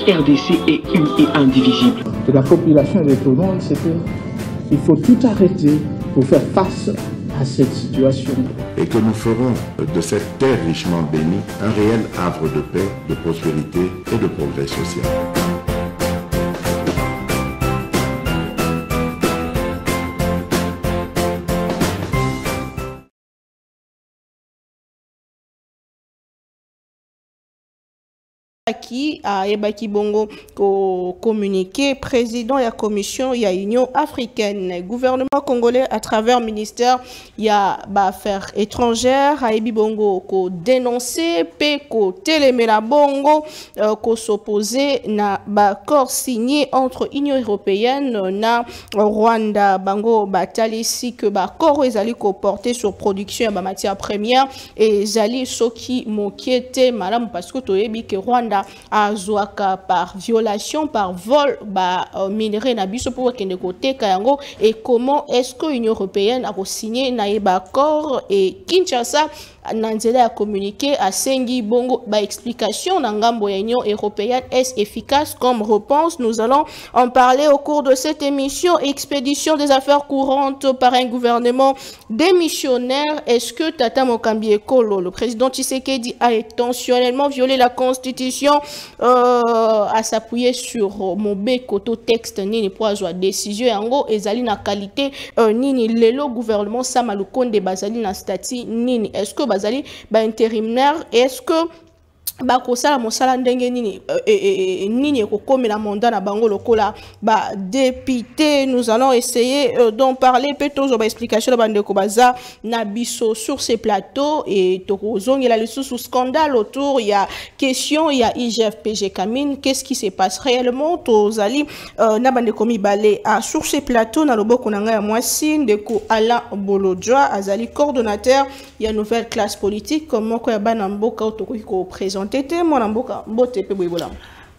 RDC est une et indivisible. De la population et de tout le monde, c'est qu'il faut tout arrêter pour faire face à cette situation. Et que nous ferons de cette terre richement bénie un réel havre de paix, de prospérité et de progrès social. Qui a Ebaki Bongo communiqué, président de la commission de l'Union africaine, gouvernement congolais à travers le ministère de affaires étrangères, a Ebi Bongo ko dénoncé, ko téléméla Bongo, ko s'opposer na accord signé entre Union européenne na Rwanda Bango batali si que accord ezali ko porté sur production de matières premières et ezali soki mokiete malam parce que toyebi que Rwanda a Zouaka par violation, par vol, minerai na biso pour kende côté kayango et comment est-ce que l'Union européenne a signé naïba accord et Kinshasa Nanzela a communiqué à Sengi Bongo explication n'angambo Union européenne est efficace comme réponse. Nous allons en parler au cours de cette émission. Expédition des affaires courantes par un gouvernement démissionnaire. Est-ce que Tata Mokambi Ekolo, le président Tshisekedi, a intentionnellement violé la constitution à s'appuyer sur Mobé Koto texte nini pour avoir décision yango ezali na qualité nini lelo gouvernement Samalukonde bazali na statut nini est-ce que bazali ba intérimaire est-ce que bakosala mosala ndenge nini nini ekokomela mandat na bango lokola ba député. Nous allons essayer d'en parler peut-être aux explications de bandeko baza na biso sur ces plateaux et tokozongela le sous scandale autour il y a question il y a IGF-PG Kamine qu'est-ce qui se passe réellement tozali na bandeko mibale sur ces plateaux na loboko na nga ya mwasi ndeko Alain Bolodjoa azali coordonnateur il y a nouvelle classe politique comment ko ya bana mboka otokoki ko présenter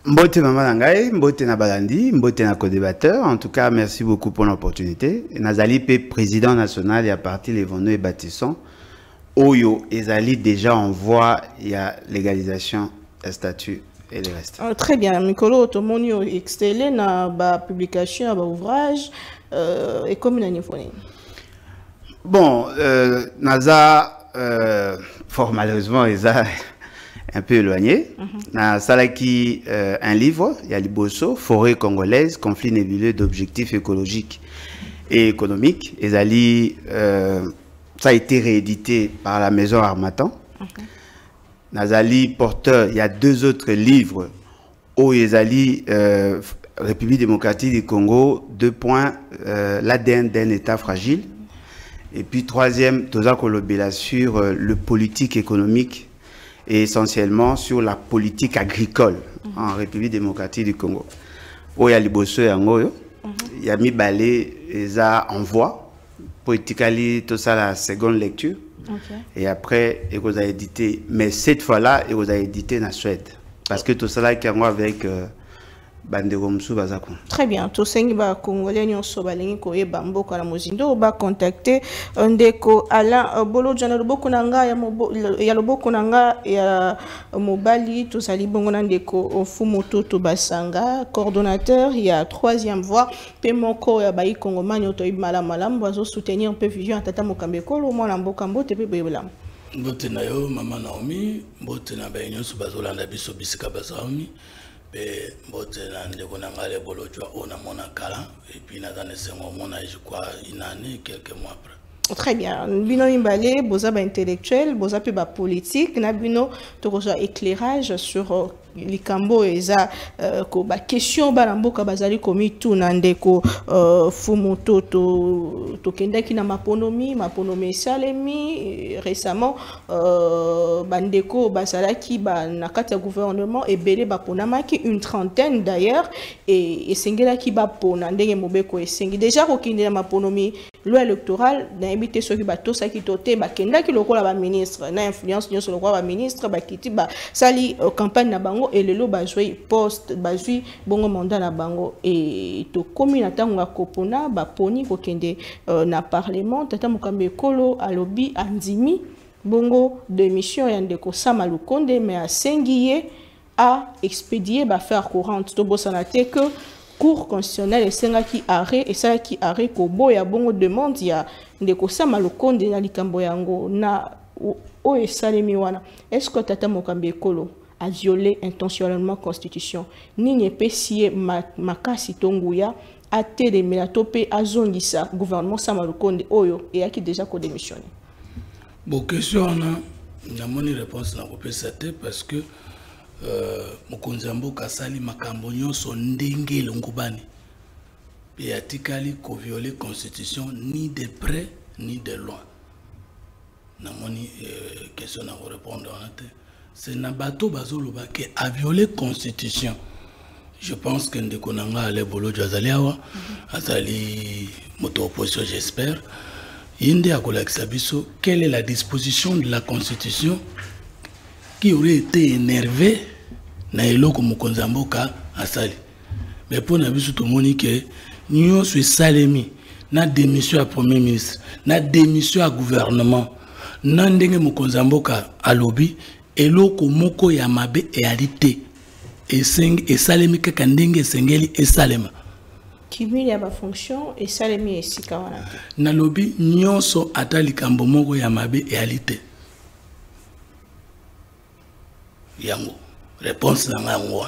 Mbote maman Nangaï, Mbote na Balandi, Mbote na co-débatteur. En tout cas, merci beaucoup pour l'opportunité. Nazali pe président national et à partir les Vono et Bâtissons. Oyo, Ezali déjà en voie, il y a légalisation des statuts et le reste. Très bien, Mikolo Otomonio extélé na ba publication, ba ouvrage et comme une Bon, Naza, fort malheureusement, Eza un peu éloigné. Na Salaki, un livre, il y a Liboso, Forêt congolaise, conflit nébuleux d'objectifs écologiques et économiques. Ezali, ça a été réédité par la maison Harmattan. Nazali, porteur, il y a 2 autres livres. Au Ezali, République démocratique du Congo, 2 points, l'ADN d'un État fragile. Et puis 3e, Toza Kolobela sur le politique économique et essentiellement sur la politique agricole en République démocratique du Congo. Où il y a Liboso et Angoyo, il y a mis balé et ça en voie, politically, tout ça la seconde lecture. Et après, il vous a édité, mais cette fois-là, il vous a édité en Suède. Parce que tout ça là qui est avec Très bien. Tout ce qui va congolais nous sobalingi koye bambo kala mozindo ba contacter ndeko Alain Bolodjoa na loboko nanga ya loboko nanga ya mobali to sali bongo na ndeko Fumoto to Basanga coordonnateur il y a 3e voie pe moko ya bayi kongomani to ibala malam bazo soutenir un peu vision tata Mokambi Ekolo mwana mboka mbote pe boyebela mbote na yo mama Naomi mbote na bayi so bazolanda biso bisika bazaomi. Mbote na ndeko na ngale Bolodjoa ona mona kala et puis na dans ce moment je crois une année quelques mois après. Très bien. Bino Imbale, boza ba intellectuel, boza pe ba politique, na bino to éclairage sur likambo eza ko ba question ba mboka bazali komi tout na ndeko Fumoto to kendaki na maponomi salemi récemment bandeko bazalaki ba na kati ya gouvernement ebele ba ponamaki une trentaine d'ailleurs et sengelaki ba pona ndenge mobeko esengi déjà ko kindela maponomi loi électorale na ebité soki ba tosaki tote ba kendaki lokola ba ministre na influence nyoso lokola ba ministre ba kiti ba sali campagne na bango et lelo bazui poste bazui bongo mandat na bango et to komi na tango kopona ba poni ko kende na parlement tata Mokambi Ekolo alobi andimi bongo de mission ya ndeko Samalukonde mais asengiye a expédié l'affaire courante. Tobo sanate que Cour constitutionnelle et senga qui arrêt et ça qui arrêt ko boya bongo demande ya ndeko sama lokonde na likambo yango na o esalemi wana. Est-ce que tata mokambi ekolo a violé intentionnellement la Constitution? Ni pesie makasi tonguya a telemela tope azongisa gouvernement sama lokonde oyo et a qui déjà ko démissionné. Bon question na moni réponse na kopesa te parce que mokonzi mboka sali makambo nyonso ndenge longubani pe atikali ko violer constitution ni de près ni de loin. Na moni question na répondre on a c'est nabato bazoloba ke a violer constitution. Je pense que ndeko nanga ale bolo jazali awa azali moto opposition j'espère yinde akolakisa biso quelle est la disposition de la constitution qui aurait été énervé na eloko mokonzi mboka asali. Mais pour na biso to moni ke nyonso esalemi na démission à premier ministre na démission à gouvernement na ndenge mokonzi mboka alobi eloko moko ya mabe e alite esalemi kaka ndenge esengeli esalema Kimili ya ba fonction esalemi esika wana na lobi nyonso ata likambo moko ya mabe e alite yango réponse na yango.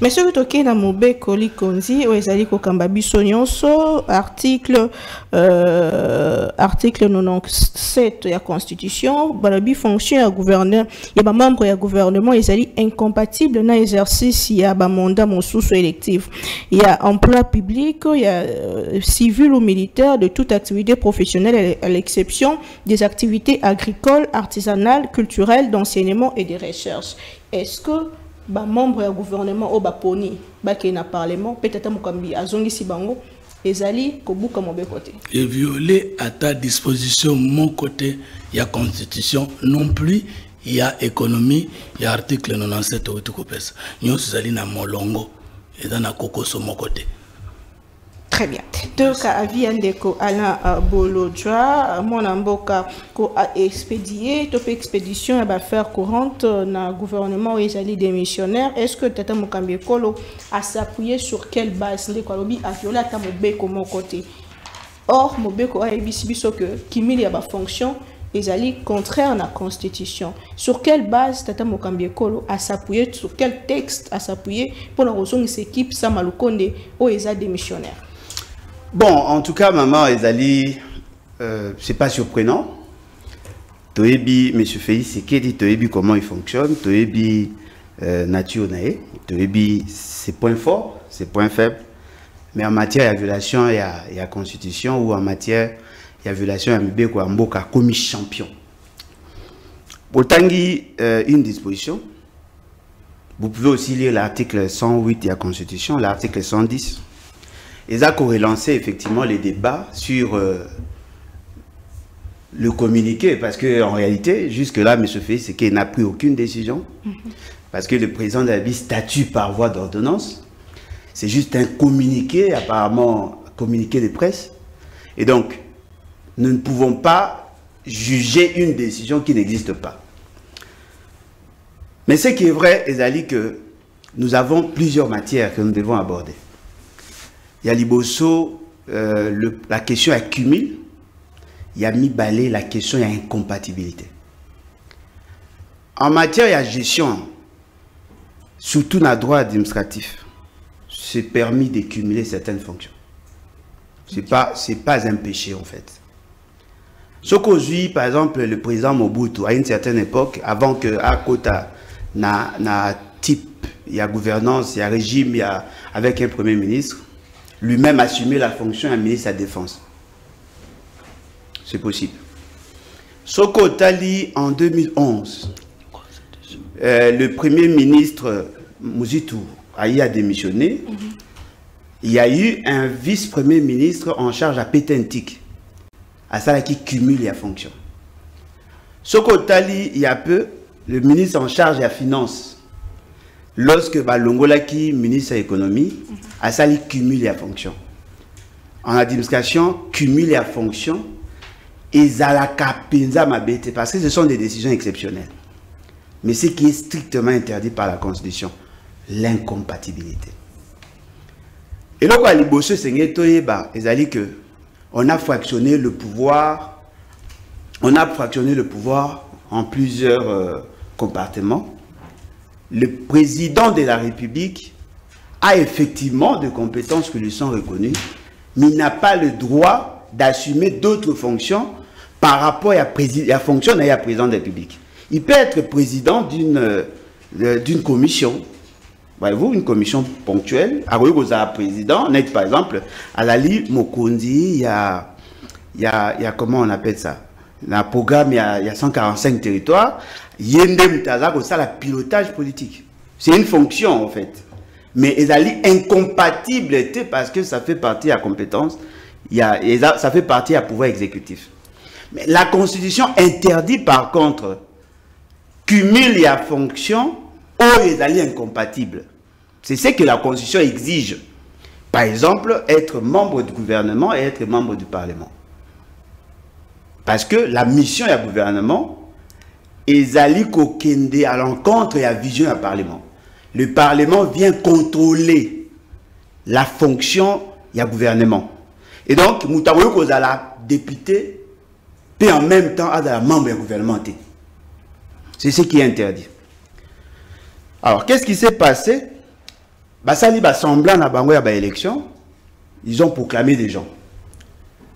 Mais ce que tu as dans Koli Konzi, ou ezali ko kamba biso nyonso, article 97 de la Constitution, balabi fonction ya gouverneur, ya ba membre ya gouvernement ezali incompatible na exercice ya ba mandat mosusu électif. Il y a emploi public, il y a civil ou militaire de toute activité professionnelle à l'exception des activités agricoles, artisanales, culturelles, d'enseignement et de recherche. Est-ce que ba membre du gouvernement au baponi ba ke na parlement peut-être mokambi azongi si bango ezali ko buka mobe côté et violer à ta disposition mon côté il y a constitution non plus il y a économie il y a article 97 au tout kopesa nyo zali na molongo et dans na kokoso mon côté. Très bien. Donc, avis andeko Alain Bolodjoa, mon amboka ko a expédié, top expédition à faire courante na gouvernement où ils allaient démissionnaire. Est-ce que Tata Mokambi Kolo a s'appuyer sur quelle base les Kolobi a violé à Mobeko mon côté? Or, Mobeko a biso que Kimili a ba fonction, ils allaient contraire à la Constitution. Sur quelle base Tata Mokambi Kolo a s'appuyer, sur quel texte a s'appuyer pour la raison de cette équipe Samalukonde où ils allaient démissionnaire? Bon, en tout cas, maman Ezali, c'est pas surprenant. Toebi, M. Fei, c'est qui dit Toebi comment il fonctionne, Toebi nature nae, Toebi ses points forts, ses points faibles. Mais en matière de violation, il y a constitution, ou en matière de violation, il y a Mboka comme champion. Pour Tanguy, une disposition. Vous pouvez aussi lire l'article 108 de la constitution, l'article 110. Et ça a relancé effectivement les débats sur le communiqué, parce qu'en réalité, jusque-là, M. Fei, c'est qu'il n'a pris aucune décision, parce que le président de la BI statue par voie d'ordonnance. C'est juste un communiqué, apparemment, communiqué de presse. Et donc, nous ne pouvons pas juger une décision qui n'existe pas. Mais ce qui est vrai, Ezali, que nous avons plusieurs matières que nous devons aborder. Il y a Liboso, la question accumule. Il y a Mibalé, la question, il y a incompatibilité. En matière de gestion, surtout dans le droit administratif, c'est permis de cumuler certaines fonctions. Ce n'est pas un péché en fait. Ce qu'aujourd'hui, par exemple, le président Mobutu, à une certaine époque, avant que à Kota, na type, il y a gouvernance, il y a régime, il y a, avec un premier ministre, lui-même assumer la fonction d'un ministre de la Défense. C'est possible. Soko Tali, en 2011, le premier ministre Mobutu a démissionné. Il y a eu un vice-premier ministre en charge à Pétentique, à ça qui cumule les fonctions. Soko Tali, il y a peu, le ministre en charge de la finance, lorsque Balongolaki, ministre de l'économie, à ça il cumule les fonctions. En administration, cumule les fonctions et Zalaka Penza Mabete, parce que ce sont des décisions exceptionnelles. Mais ce qui est strictement interdit par la Constitution. l'incompatibilité. Et là, on a fractionné le pouvoir, en plusieurs compartiments. Le président de la République a effectivement des compétences qui lui sont reconnues, mais il n'a pas le droit d'assumer d'autres fonctions par rapport à la fonction de président de la République. Il peut être président d'une commission. Voyez-vous, une commission ponctuelle. À président, par exemple, à la Li Mokondi, il y a comment on appelle ça? Dans le programme, il y a 145 territoires. Yende Mutaza, ça, le pilotage politique. C'est une fonction, en fait. Mais elle est incompatible parce que ça fait partie à compétence, ça fait partie à pouvoir exécutif. Mais la Constitution interdit, par contre, cumul et fonction ou les alliés incompatibles. C'est ce que la Constitution exige. Par exemple, être membre du gouvernement et être membre du Parlement. Parce que la mission du gouvernement est alliée à l'encontre et à la vision du Parlement. Le Parlement vient contrôler la fonction du gouvernement. Et donc, nous avons la député, puis en même temps, à membre du gouvernement. C'est ce qui est interdit. Alors, qu'est-ce qui s'est passé? Basali semblant à Bango à l'élection, ils ont proclamé des gens.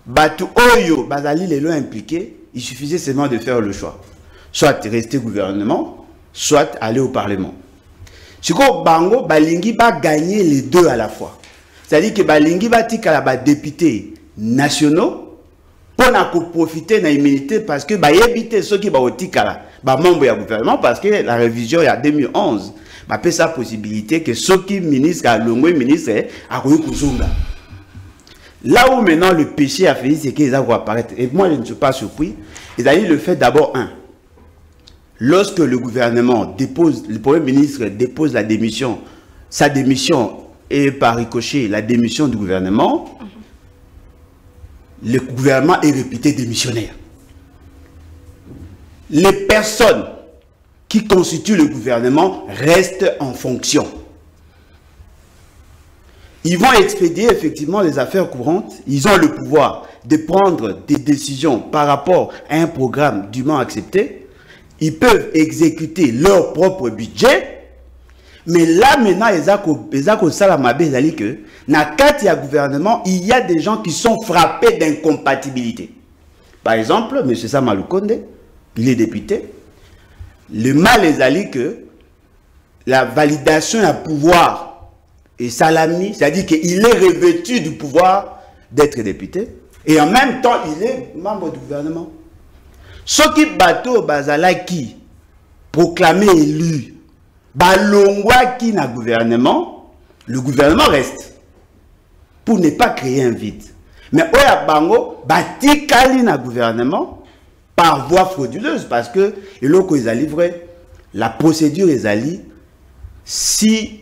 Batu Oyo, Basali les l'ont impliqué, il suffisait seulement de faire le choix. Soit rester au gouvernement, soit aller au Parlement. Si Bango, Balingi va gagner les deux à la fois. C'est-à-dire que Balingi va tika la députés nationaux pour profiter de l'immunité parce que éviter ceux qui vont tika la membre du gouvernement parce que la révision il y a 2011 m'a fait sa possibilité que ceux qui ministre à l'ongwe ministre à Kuzunga. Là où maintenant le péché a fait, c'est qu'ils vont apparaître. Et moi je ne suis pas surpris. Et d'ailleurs le fait d'abord lorsque le gouvernement dépose, le premier ministre dépose la démission, sa démission et par ricochet la démission du gouvernement, le gouvernement est réputé démissionnaire. Les personnes qui constituent le gouvernement restent en fonction. Ils vont expédier effectivement les affaires courantes. Ils ont le pouvoir de prendre des décisions par rapport à un programme dûment accepté. Ils peuvent exécuter leur propre budget. Mais là, maintenant, dans gouvernement, il y a des gens qui sont frappés d'incompatibilité. Par exemple, M. Samaloukonde, il est député. Le mal est allé que la validation à pouvoir est salami, c'est-à-dire qu'il est revêtu du pouvoir d'être député. Et en même temps, il est membre du gouvernement. Ce qui bateau Bazalaki proclamé élu, Balongwa qui n'a gouvernement, le gouvernement reste pour ne pas créer un vide. Mais Oya Bango, Batikali na gouvernement par voie frauduleuse parce que ils a livré la procédure est allée. Si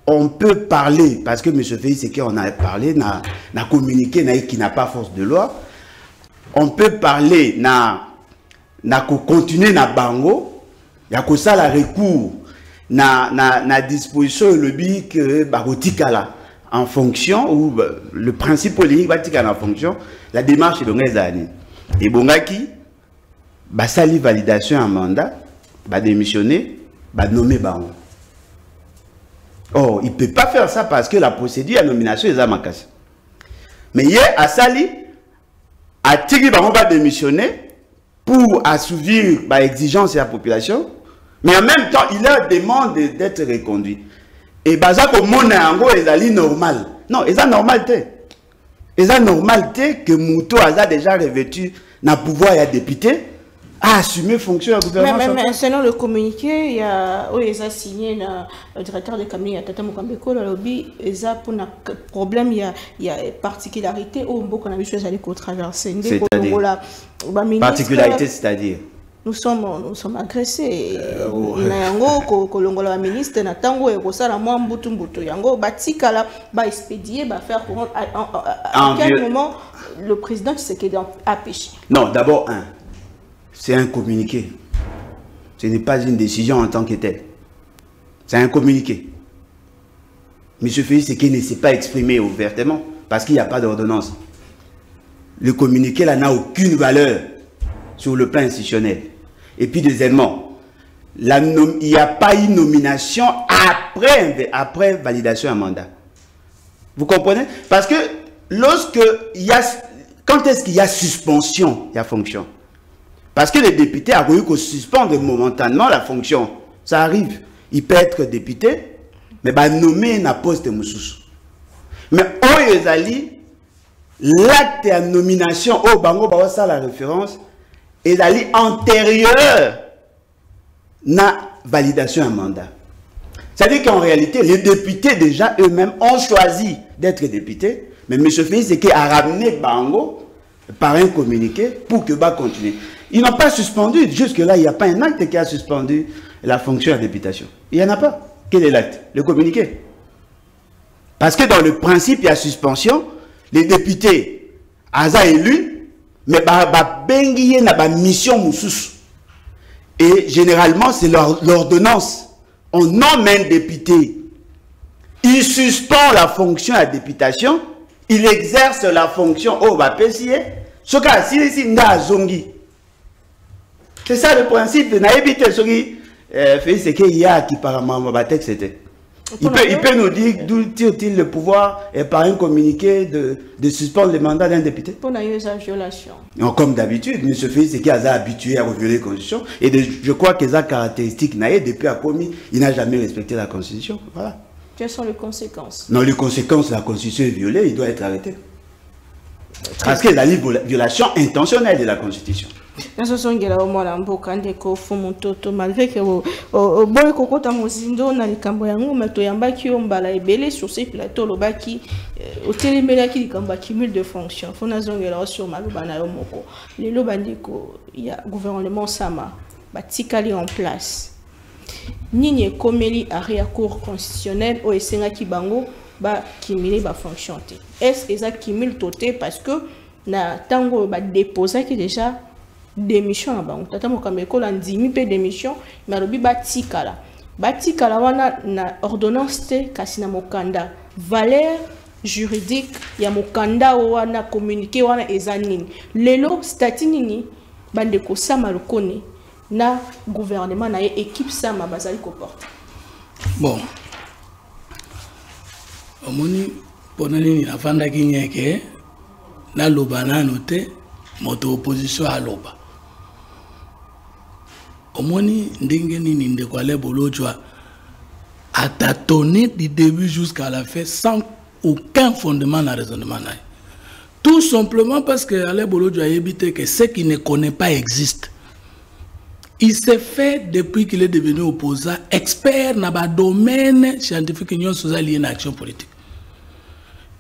on peut parler, parce que M. Félix c'est qu'on a parlé, n'a communiqué, qui n'a pas force de loi, on peut parler, n'a continuer na bango, il y a que ça la recours, na disposition le but que barotikala en fonction ou le principe politique barotikala en fonction, la démarche est de l'année. Et bongaki, basali validation en mandat, ba démissionner, ba nommer bango. Oh, il ne peut pas faire ça parce que la procédure de nomination est à ma casse. Mais hier, Asali a tiré bango va démissionner pour assouvir l'exigence de la population, mais en même temps, il leur demande d'être reconduit. Et baza ko mona yango ezali normal. Non, c'est normal. C'est normal que Mouto a déjà revêtu na pouvoir et député à assumer fonction du gouvernement. Mais selon le communiqué, il y a signé le directeur de cabinet Tata Mukambeko le lobby pour un problème, il y a particularité au beaucoup de choses à traverser. Particularité, c'est-à-dire nous sommes agressés. Yango kolongola ministre na tango e kosala mwa mbutu yango batikala ba expédier ba faire courant à quel moment le président Tshisekedi a péché. Non, d'abord c'est un communiqué. Ce n'est pas une décision en tant que telle. C'est un communiqué. M. Félix Tshisekedi ne s'est pas exprimé ouvertement parce qu'il n'y a pas d'ordonnance. Le communiqué là n'a aucune valeur sur le plan institutionnel. Et puis deuxièmement, il n'y a pas une nomination après validation d'un mandat. Vous comprenez? Parce que quand est-ce qu'il y a suspension, il y a fonction. Parce que les députés ont eu qu'on suspendre momentanément la fonction. Ça arrive. Il peut être député, mais nommé un poste moussous. Mais l'acte de nomination, ça la référence, est antérieur na validation d'un mandat. C'est-à-dire qu'en réalité, les députés déjà eux-mêmes ont choisi d'être députés, mais M. Félix Tshisekedi a ramené Bango par un communiqué pour que continue. Ils n'ont pas suspendu, jusque-là, il n'y a pas un acte qui a suspendu la fonction de députation. Il n'y en a pas. Quel est l'acte? Le communiqué. Parce que dans le principe, il y a suspension, les députés, Aza élus, mais bengiye na ba mission moussous. Et généralement, c'est l'ordonnance. On nomme un député, il suspend la fonction à députation, il exerce la fonction au Bapesier, c'est ça le principe de Naïbité. C'est qu'il y a qui par un texte c'était. Il peut nous dire d'où tire-t-il le pouvoir et par un communiqué de suspendre le mandat d'un député. Pour une violation. Non, comme d'habitude, M. Félix Tshisekedi est habitué à violer la Constitution. Et je crois que sa caractéristique, depuis a commis, il n'a jamais respecté la Constitution. Voilà. Quelles sont les conséquences? Non, les conséquences, la Constitution est violée, il doit être arrêté. Parce qu'il y a une violation intentionnelle de la Constitution. Malgré que boy kokota mozindo na likambo yango mato yambaki ombala ebele sur ces plateaux lobaki otelemela ki likambo cumul de fonctions fona zongela sur maloba na yo moko lelo bandiko ya gouvernement sama batikali en place nini komeli arrêt à cour constitutionnel o esenga ki bango ba kimile ba fonction te est-ce que ça cumul toté parce que na tango ba déposer qui déjà démission à bango tata mokameko la ndimi pe démission mais lobi batikala wana na ordonnance te kasina mokanda valeur juridique ya mokanda wana communiqué wana ezanini lelo statut nini bande ko sama lokone na gouvernement na équipe sama bazali ko porte bon omoni ponani afanda kinyeke na lobana noté moto opposition à loba omoni ndenge nini ndeko ale bolojwa a tâtonné du début jusqu'à la fin sans aucun fondement dans le raisonnement. Tout simplement parce que ale bolojwa a évité que ce qui ne connaît pas existe. Il s'est fait depuis qu'il est devenu opposant expert dans le domaine scientifique et lié à l'action politique.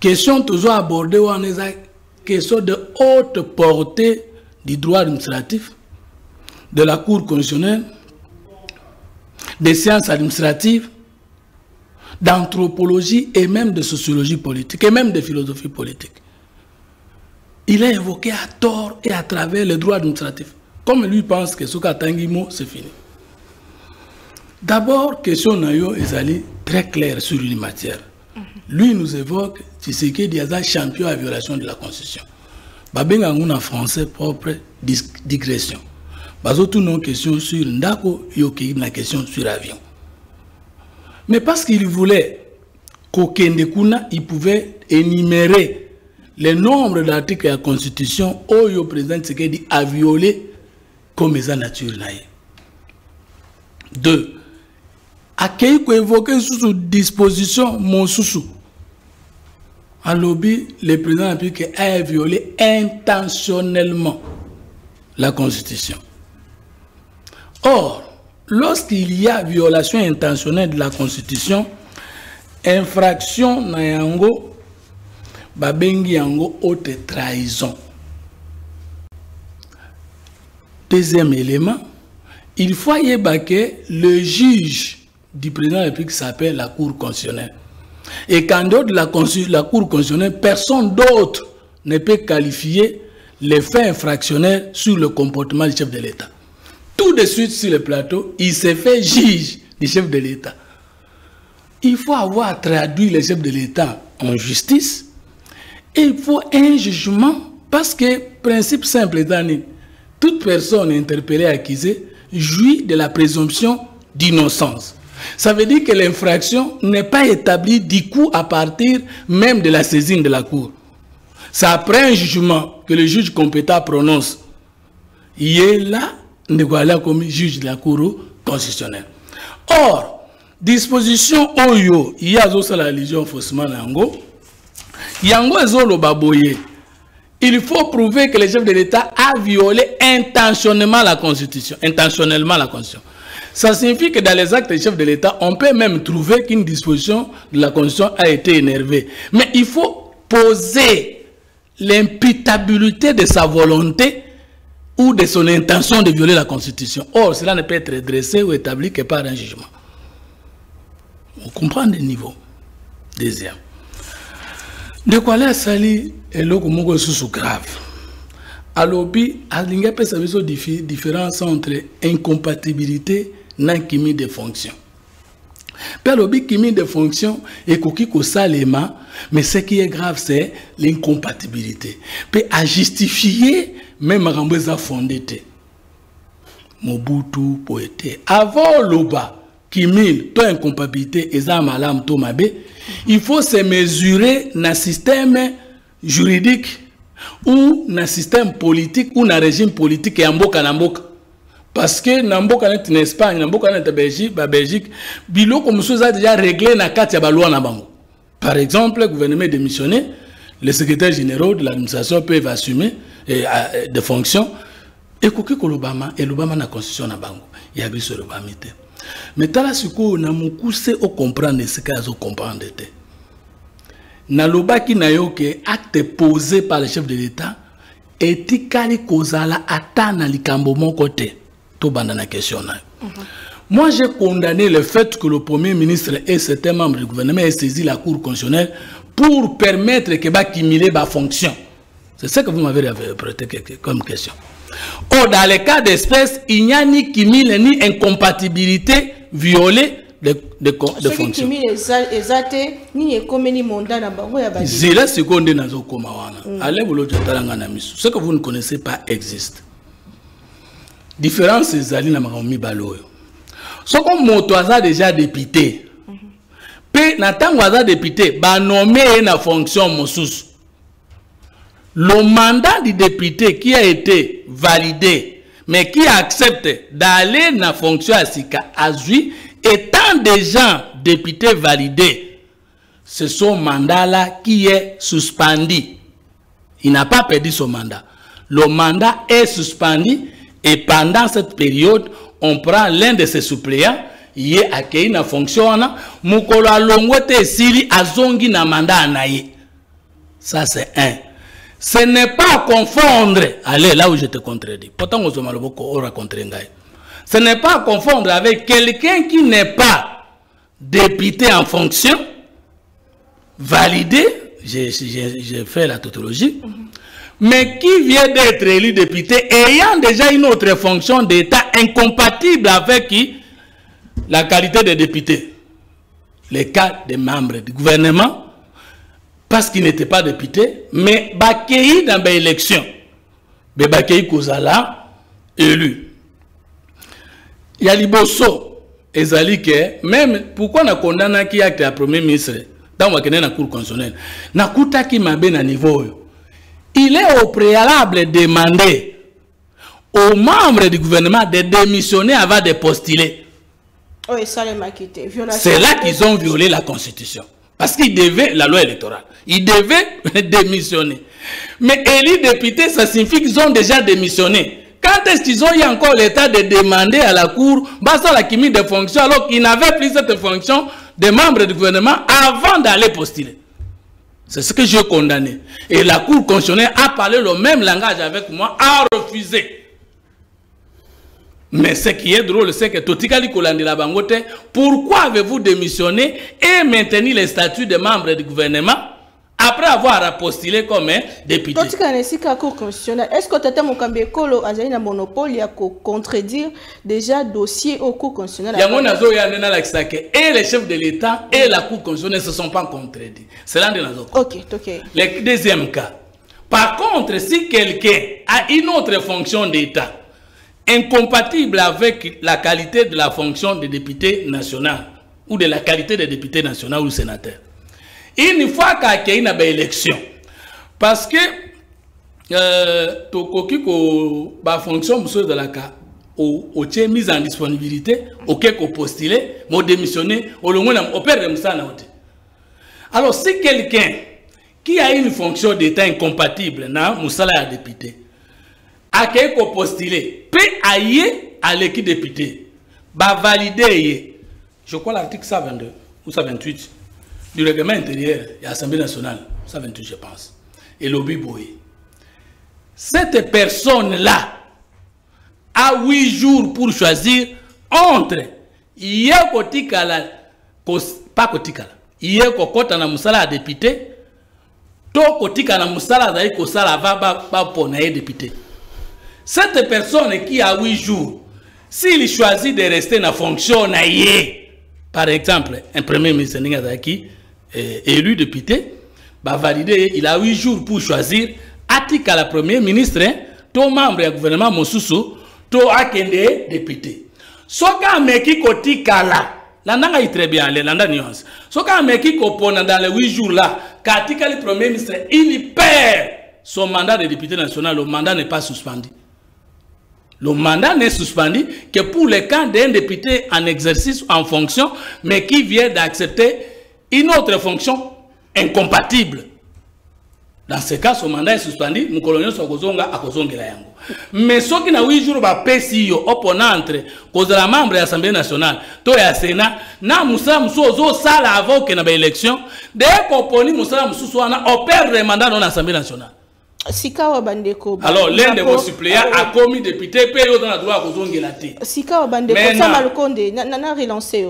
Question toujours abordée on est question de haute portée du droit administratif, de la Cour constitutionnelle, des sciences administratives, d'anthropologie et même de sociologie politique et même de philosophie politique. Il a évoqué à tort et à travers le droit administratif. Comme lui pense que ce qu'a Tangimo, c'est fini. D'abord, question Nayo est très claire sur une matière. Lui nous évoque Tshisekedi est un champion à violation de la Constitution. Babenga en français propre digression. Bazotou non question sur Ndako Yoki na question sur avion. Mais parce qu'il voulait qu'Okendekuna il pouvait énumérer le nombre d'articles de la Constitution où le président Tshisekedi a violé comme sa nature. 2. À qui évoqué sous disposition mon sous. En lobby, le président a violé intentionnellement la Constitution. Or, lorsqu'il y a violation intentionnelle de la Constitution, infraction na yango, babengi yango haute trahison. Deuxième élément, il faut y que le juge du président de la République s'appelle la Cour constitutionnelle. Et qu'en dehors de la Cour constitutionnelle, personne d'autre ne peut qualifier les faits infractionnels sur le comportement du chef de l'État. Tout de suite sur le plateau, il s'est fait juge du chef de l'État. il faut avoir traduit les chefs de l'État en justice. Et il faut un jugement parce que, principe simple étant donné, toute personne interpellée, accusée, jouit de la présomption d'innocence. Ça veut dire que l'infraction n'est pas établie du coup à partir même de la saisine de la Cour. C'est après un jugement que le juge compétent prononce. Il est là, comme juge de la Cour constitutionnelle. Or, disposition Oyo, il y a la religion faussement Nango. Yango ezolo baboye. Il faut prouver que le chef de l'État a violé intentionnellement la Constitution. Intentionnellement la Constitution. Ça signifie que dans les actes des chefs de l'État, on peut même trouver qu'une disposition de la Constitution a été énervée. Mais il faut poser l'imputabilité de sa volonté ou de son intention de violer la Constitution. Or, cela ne peut être dressé ou établi que par un jugement. On comprend le niveau. Deuxième. De quoi là, sali et l'autre sous grave. Alors, il y a une différence entre incompatibilité et chimie de fonction. Par le chimie de fonction est que salema, mais ce qui est grave, c'est l'incompatibilité. Puis à justifier, même à fondé. Mobutu poète. Avant l'oba, chimie, toi incompatibilité, et ça malam tomabe, il faut se mesurer dans le système juridique ou dans le système politique ou dans le régime politique et en boka na mboka. Parce que dans mboka en Espagne, dans mboka en Belgique, bilo comme ça déjà réglé na kati ya loi na bango. Par exemple, le gouvernement démissionné, les secrétaires généraux de l'administration peuvent assumer des fonctions. Et koki ko l'Obama et l'Obama na constitution na bango. Il y a biso l'Obama té. Mais tala siko na mukuse o comprendre ce qu'ils ont comprendre té. Na lobaki na yo ke acte posé par le chef de l'État etikali kozala ata na likambo moko te. To banda na question na. Moi j'ai condamné le fait que le premier ministre et certains membres du gouvernement aient saisi la Cour constitutionnelle pour permettre que ba cumuler ba fonction. C'est ça que vous m'avez prêté comme question. Or, dans les cas d'espèce, il n'y a ni cumul ni incompatibilité violée de fonction. Ce que vous ne connaissez pas existe. Différence, c'est que ce qu'on m'a déjà député, puis n'a député, bah nommé na fonction moussous. Le mandat du député qui a été validé, mais qui accepte d'aller dans la fonction à Sika Azui, étant déjà député validé, c'est son mandat-là qui est suspendu. Il n'a pas perdu son mandat. Le mandat est suspendu et pendant cette période, on prend l'un de ses suppléants, il est accueilli dans la fonction, Mukolo Alongote Siri Azongi na mandat anaye. Ça c'est un. Ce n'est pas confondre, allez là où je te contredis, pourtant on aura contré. Ce n'est pas confondre avec quelqu'un qui n'est pas député en fonction, validé, j'ai fait la tautologie, mais qui vient d'être élu député ayant déjà une autre fonction d'État incompatible avec la qualité de député. Les cas des membres du gouvernement, parce qu'il n'était pas député, mais Bakei dans l'élection. Mais Bakei Kozala, élu. Il y a Liboso, Ezali que, même, pourquoi on a condamné qui acte à premier ministre, dans la Cour constitutionnelle, na kuta ki mabe na niveau, il est au préalable demandé aux membres du gouvernement de démissionner avant de postuler. Oui, ça m'a quitté. C'est là qu'ils ont violé la Constitution. Parce qu'ils devaient, la loi électorale, ils devaient démissionner. Mais élus députés, ça signifie qu'ils ont déjà démissionné. Quand est-ce qu'ils ont eu encore l'état de demander à la Cour, basta la chimie de fonction, alors qu'ils n'avaient plus cette fonction des membres du gouvernement avant d'aller postuler? C'est ce que j'ai condamné. Et la Cour constitutionnelle a parlé le même langage avec moi, a refusé. Mais ce qui est drôle, c'est que Totikali Kolandela Bangote, pourquoi avez-vous démissionné et maintenu les statuts des membres du gouvernement après avoir postulé comme un député. Est-ce que tu as un monopole à contredire déjà dossier au Cour constitutionnelle? Et les chefs de l'État et la Cour constitutionnelle ne se sont pas contredits. C'est l'un de nos autres. Ok. Le deuxième cas. Par contre, si quelqu'un a une autre fonction d'État incompatible avec la qualité de la fonction de député national ou de la qualité de député national ou sénateur, une fois qu'il y a une élection, parce que la fonction de la cas au mise en disponibilité, au postuler, au démissionner, au perdre de. Alors, si quelqu'un qui a une fonction d'État incompatible dans Moussala député, a quelqu'un postuler, peut aller à l'équipe député, va valider, je crois l'article 122 ou 128 du règlement intérieur de l'Assemblée nationale, 128 je pense, et lobby boy. Cette personne-là a 8 jours pour choisir entre hier kotikala, pas kotikala, hier kokota na Moussala député, kotika na musala zaï ko sala va pour député. Cette personne qui a 8 jours, s'il choisit de rester dans la fonction, par exemple, un premier ministre qui est élu député, va valider, il a 8 jours pour choisir, atika la premier ministre, tout membre du gouvernement Moussoussou, tout akende député. Soka meki kotika la, l'andanga est très bien, l'anda nuance. Soka meki kopona dans les 8 jours là, katika le premier ministre, il perd son mandat de député national, le mandat n'est pas suspendu. Le mandat n'est suspendu que pour le cas d'un député en exercice, en fonction, mais qui vient d'accepter une autre fonction incompatible. Dans ce cas, son mandat est suspendu, mon colonel Sokozonga a Kozongela yango. Mais ce qui n'a 8 jours, va passer opponent entre cause de la membre de l'Assemblée nationale, to ya Sénat, na Moussa Mousso sala avant que na ba élection, dès qu'on poni Moussa Mousso na opère le mandat dans l'Assemblée nationale. Sikawa Bandeko. Alors, l'un de vos suppléants a commis député, paye dans la droit à Kozongelati. Sikawa Bandeko, ça Malukonde, nana relancé,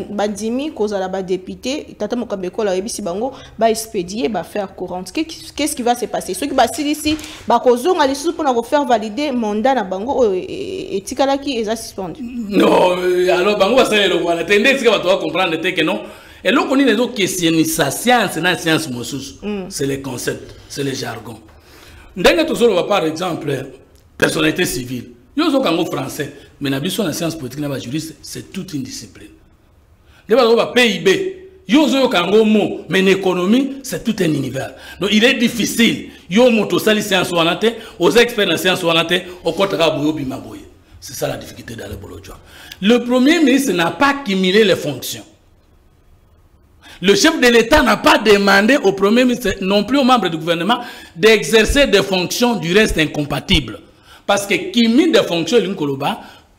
Bandimi, Kozala ba député, Tata Mokabeko, la Rebisi Bango, ba expédier, ba faire courante. Qu'est-ce qui va se passer? Ceux qui va ici, ba Kozong, allez sous pour faire valider mandat na Bango et Tikalaki est suspendu. Non, alors Bango va se le voir. La tendance que va comprendre que non. Et là, on est les autres questions, sa science, la science Moussous, c'est les concepts, c'est les jargons. Par exemple, personnalité civile. Nous sommes français, mais la science politique, la juriste, c'est toute une discipline. Nous sommes PIB. Nous sommes mais l'économie, c'est tout un univers. Donc il est difficile. Nous sommes science aux experts en science c'est ça la difficulté dans le boulot. Le premier ministre n'a pas cumulé les fonctions. Le chef de l'État n'a pas demandé au Premier ministre, non plus aux membres du gouvernement, d'exercer des fonctions du reste incompatibles. Parce que cumul de fonctions,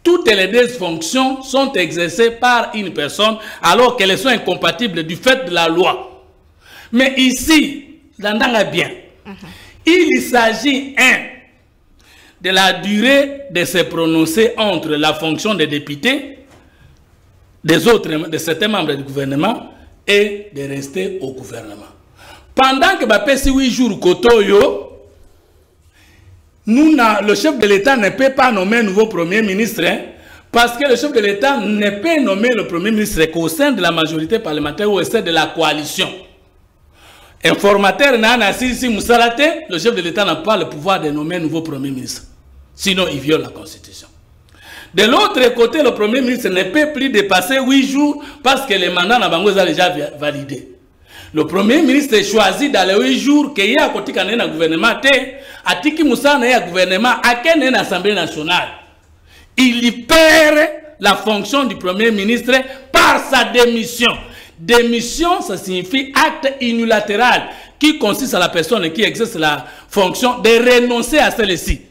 toutes les 2 fonctions sont exercées par une personne alors qu'elles sont incompatibles du fait de la loi. Mais ici, bien, il s'agit, de la durée de se prononcer entre la fonction des députés, de certains membres du gouvernement, et de rester au gouvernement. Pendant que Bapesi 8 jours Kotoyo, le chef de l'État ne peut pas nommer un nouveau premier ministre, parce que le chef de l'État ne peut nommer le premier ministre qu'au sein de la majorité parlementaire ou au sein de la coalition. Informateur Nana Sisi Moussalate, le chef de l'État n'a pas le pouvoir de nommer un nouveau premier ministre. Sinon, il viole la Constitution. De l'autre côté, le Premier ministre ne peut plus dépasser 8 jours parce que le mandat n'a pas déjà validé. Le Premier ministre choisit dans les 8 jours qu'il y a un gouvernement, à Tiki Moussa un gouvernement, à quelle Assemblée nationale. Il perd la fonction du Premier ministre par sa démission. Démission, ça signifie acte unilatéral qui consiste à la personne qui exerce la fonction de renoncer à celle-ci.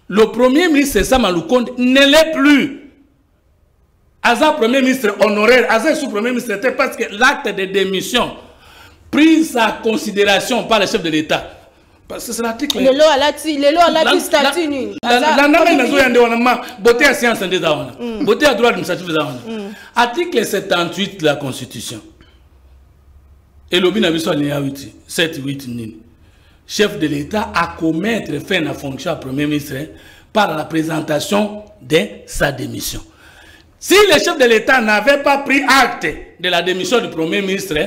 Le Premier ministre Sama Lukonde ne l'est plus. Asa Premier ministre honoraire, Asa sous-Premier ministre, parce que l'acte de démission pris sa considération par le chef de l'État. Parce que c'est l'article. Le loi a la statut. Beauté à science des awana. Beauté à droit administratif des awana. Article 78 de la Constitution. Et le binabiso 7-8 nini. Chef de l'État a commettre fin la fonction à Premier ministre par la présentation de sa démission. Si le chef de l'État n'avait pas pris acte de la démission du Premier ministre,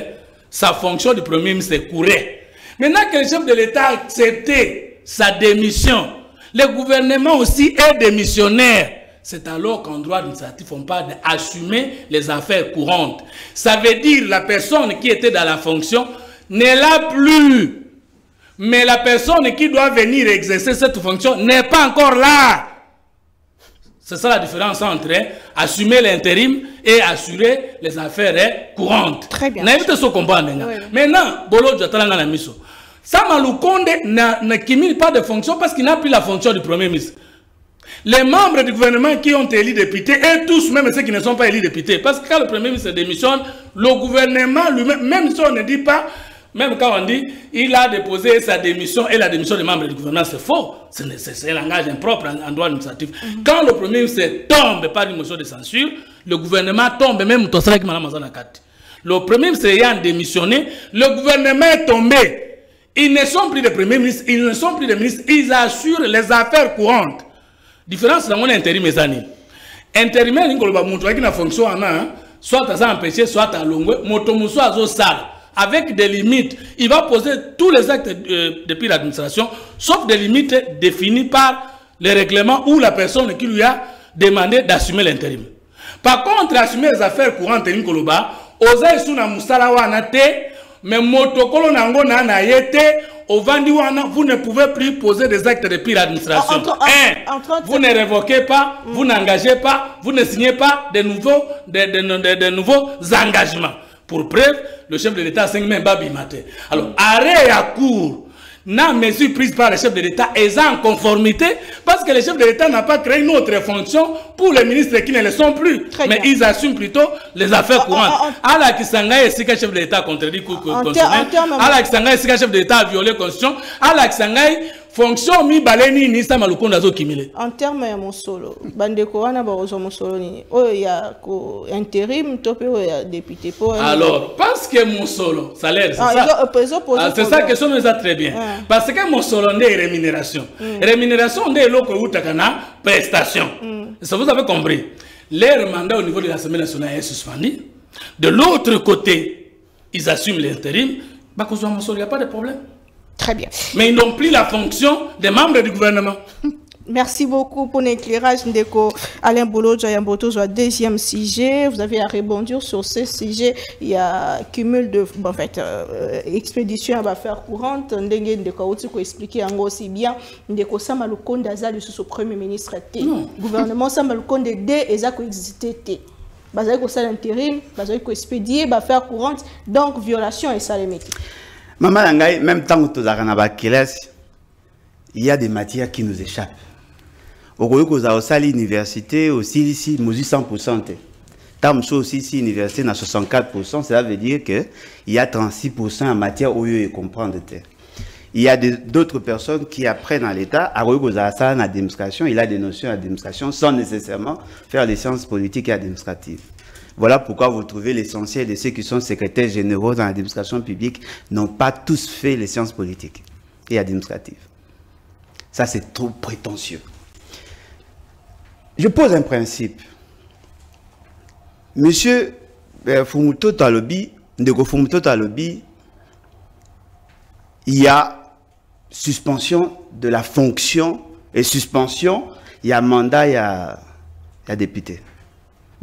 sa fonction de Premier ministre courait. Maintenant que le chef de l'État a accepté sa démission, le gouvernement aussi est démissionnaire. C'est alors qu'en droit administratif, on parle d'assumer les affaires courantes. Ça veut dire que la personne qui était dans la fonction n'est là plus. Mais la personne qui doit venir exercer cette fonction n'est pas encore là. C'est ça la différence entre assumer l'intérim et assurer les affaires courantes. Très bien. Maintenant, Bolo Djatala na miso. Sama Lukonde ne cumule pas de fonction parce qu'il n'a plus la fonction du Premier ministre. Les membres du gouvernement qui ont été élus députés, et tous, même ceux qui ne sont pas élus députés, parce que quand le Premier ministre démissionne, le gouvernement lui-même, même si on ne dit pas, même quand on dit il a déposé sa démission et la démission des membres du gouvernement, c'est faux. C'est un langage impropre en droit administratif. Quand le Premier ministre tombe par une motion de censure, le gouvernement tombe, même le Premier ministre ayant démissionné, le gouvernement est tombé. Ils ne sont plus des premiers ministres, ils ne sont plus des ministres, ils assurent les affaires courantes. Différence dans mon intérim mes années. Intérimaire, il a fonction soit à empêcher, soit à longue, avec des limites. Il va poser tous les actes depuis l'administration, sauf des limites définies par les règlements ou la personne qui lui a demandé d'assumer l'intérim. Par contre, assumer les affaires courantes, mais motokolo nango na yete au vendiwana, vous ne pouvez plus poser des actes depuis l'administration. Vous ne révoquez pas, vous n'engagez pas, vous ne signez pas de nouveaux engagements. Pour preuve, le chef de l'État a 5 mains Babi Maté. Alors, arrêt à court, n'a mesure prise par le chef de l'État est en conformité parce que le chef de l'État n'a pas créé une autre fonction pour les ministres qui ne le sont plus. Mais ils assument plutôt les affaires courantes. Allah qui s'engage si le chef de l'État contredit constitutionnel. Allah qui s'engage si le chef de l'État a violé la constitution. Allah qui s'engage fonction mi baleni ni sa malukonda zo kimile. En termes de mon solo, bandeko wana barozo mon solo ni o ya ko intérim topé o ya député pour. Alors parce que mon solo salaire c'est ça. C'est ça que ça nous a très bien. Parce que mon solo ndé rémunération. Rémunération ndé loko utakana prestation. Ça vous avez compris. Leur mandat au niveau de l'Assemblée nationale est suspendu. De l'autre côté, ils assument l'intérim. Bah qu'on soit mon solo, il n'y a pas de problème. Très bien. Mais ils n'ont plus la fonction des membres du gouvernement. Merci beaucoup pour l'éclairage. Ndeko Alain Bolo Djayamboto, sur le deuxième sujet. Vous avez à rebondir sur ce sujet. Il y a cumul de expédition à affaires courantes. Ndenge Ndeko Outi ko expliquer en aussi bien. Ndeko Samalukonde Azali sous Premier ministre T. Gouvernement Samalukonde D eza ko exister T. Bazali ko sala intérim, bazali ko expédier ba affaires courantes. Donc violation et ça les métiers. Maman Langaï, même temps que tu as il y a des matières qui nous échappent. Au Royaume à l'université, aussi ici, 100%. Tant aussi ici, l'université, 64%, cela veut dire qu'il y a 36% en matière où il comprendre. Il y a d'autres personnes qui apprennent à l'État, à Royaume à l'administration, il a des notions d'administration sans nécessairement faire des sciences politiques et administratives. Voilà pourquoi vous trouvez l'essentiel de ceux qui sont secrétaires généraux dans l'administration publique n'ont pas tous fait les sciences politiques et administratives. Ça, c'est trop prétentieux. Je pose un principe. Monsieur Fumuto Talobi, Ndeko Fumuto Talobi, il y a suspension de la fonction et suspension, il y a mandat, il y a député.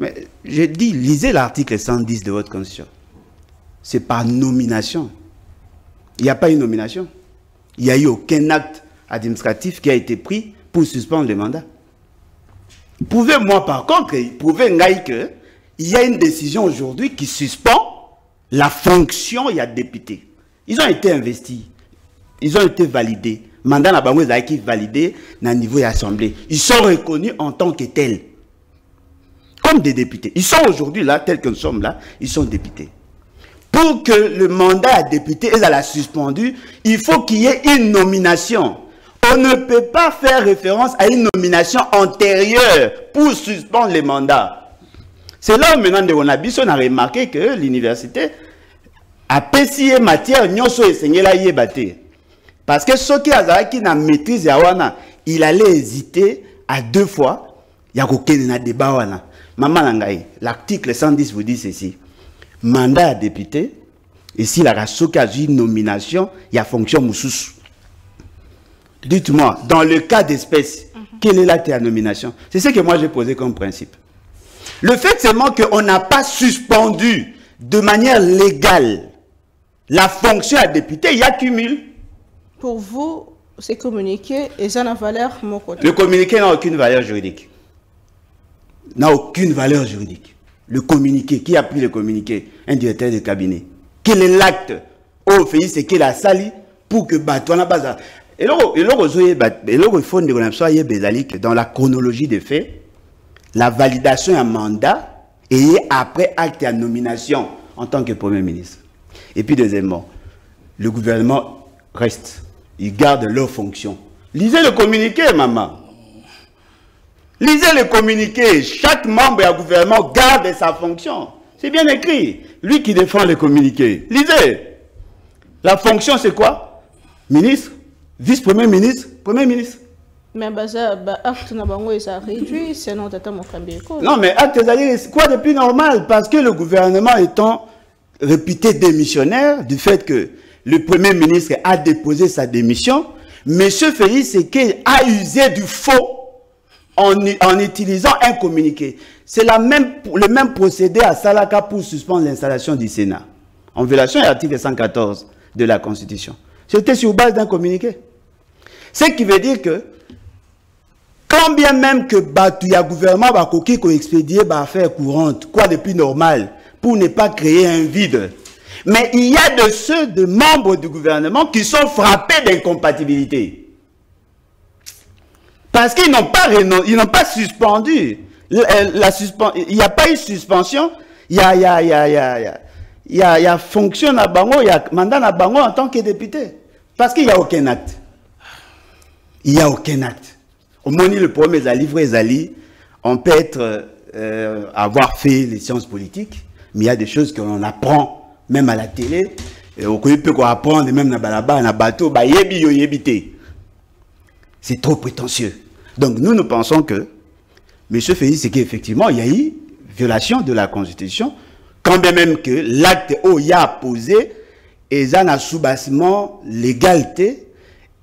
Mais je dis, lisez l'article 110 de votre constitution. C'est par nomination. Il n'y a pas une nomination. Il n'y a eu aucun acte administratif qui a été pris pour suspendre le mandat. Pouvez-moi par contre, prouver qu'il y a une décision aujourd'hui qui suspend la fonction, il y a député. Ils ont été investis. Ils ont été validés. Mandat n'a pas été validé au niveau de l'Assemblée. Ils sont reconnus en tant que tels. Comme des députés. Ils sont aujourd'hui là, tels que nous sommes là, ils sont députés. Pour que le mandat à député est à la suspendue, il faut qu'il y ait une nomination. On ne peut pas faire référence à une nomination antérieure pour suspendre les mandats. C'est là où maintenant on a remarqué que l'université, apesi matière nyonso esengela yebate. Parce que ce qui a qui na maîtrise ya wana, il allait hésiter à 2 fois. Il y a aucun débat wana. Maman Langaï, l'article 110 vous dit ceci. Mandat à député, et si la race qui a une nomination, il y a fonction moussous. Dites-moi, dans le cas d'espèce, quel est l'acte à nomination? C'est ce que moi j'ai posé comme principe. Le fait seulement qu'on n'a pas suspendu de manière légale la fonction à député, il y a cumul. Pour vous, c'est communiqué et ça n'a valeur mon côté. Le communiqué n'a aucune valeur juridique. N'a aucune valeur juridique. Le communiqué, qui a pris le communiqué? Un directeur de cabinet. Quel est l'acte au pays, c'est qu'il a sali pour que Batouana Baza. Et là, il faut que dans la chronologie des faits, la validation d'un mandat et après acte à nomination en tant que Premier ministre. Et puis deuxièmement, le gouvernement reste. Ils gardent leur fonction. Lisez le communiqué, maman. Lisez le communiqué. Chaque membre du gouvernement garde sa fonction. C'est bien écrit. Lui qui défend le communiqué. Lisez. La fonction, c'est quoi? Ministre, vice-premier ministre, premier ministre. Mais acte na bango ça réduit, sinon tata mon kambeko. Non, mais acte c'est quoi de plus normal? Parce que le gouvernement étant réputé démissionnaire du fait que le Premier ministre a déposé sa démission, M. Félix Sekei a usé du faux en utilisant un communiqué. C'est le même procédé à Salaka pour suspendre l'installation du Sénat. En violation de l'article 114 de la Constitution. C'était sur base d'un communiqué. Ce qui veut dire que, quand bien même que le gouvernement va expédier des affaires courantes, quoi de plus normal, pour ne pas créer un vide. Mais il y a de ceux de membres du gouvernement qui sont frappés d'incompatibilité. Parce qu'ils n'ont pas suspendu. Il n'y a pas eu suspension. Il y a fonction à Bango, il y a mandat à Bango en tant que député. Parce qu'il n'y a aucun acte. Il n'y a aucun acte. Au moins, le premier livre on peut avoir fait les sciences politiques, mais il y a des choses qu'on apprend même à la télé, on peut apprendre même dans le bateau, c'est trop prétentieux. Donc nous pensons que M. Félix Sekei, effectivement, il y a eu violation de la Constitution, quand bien même que l'acte où il y a posé est un sous-bassement l'égalité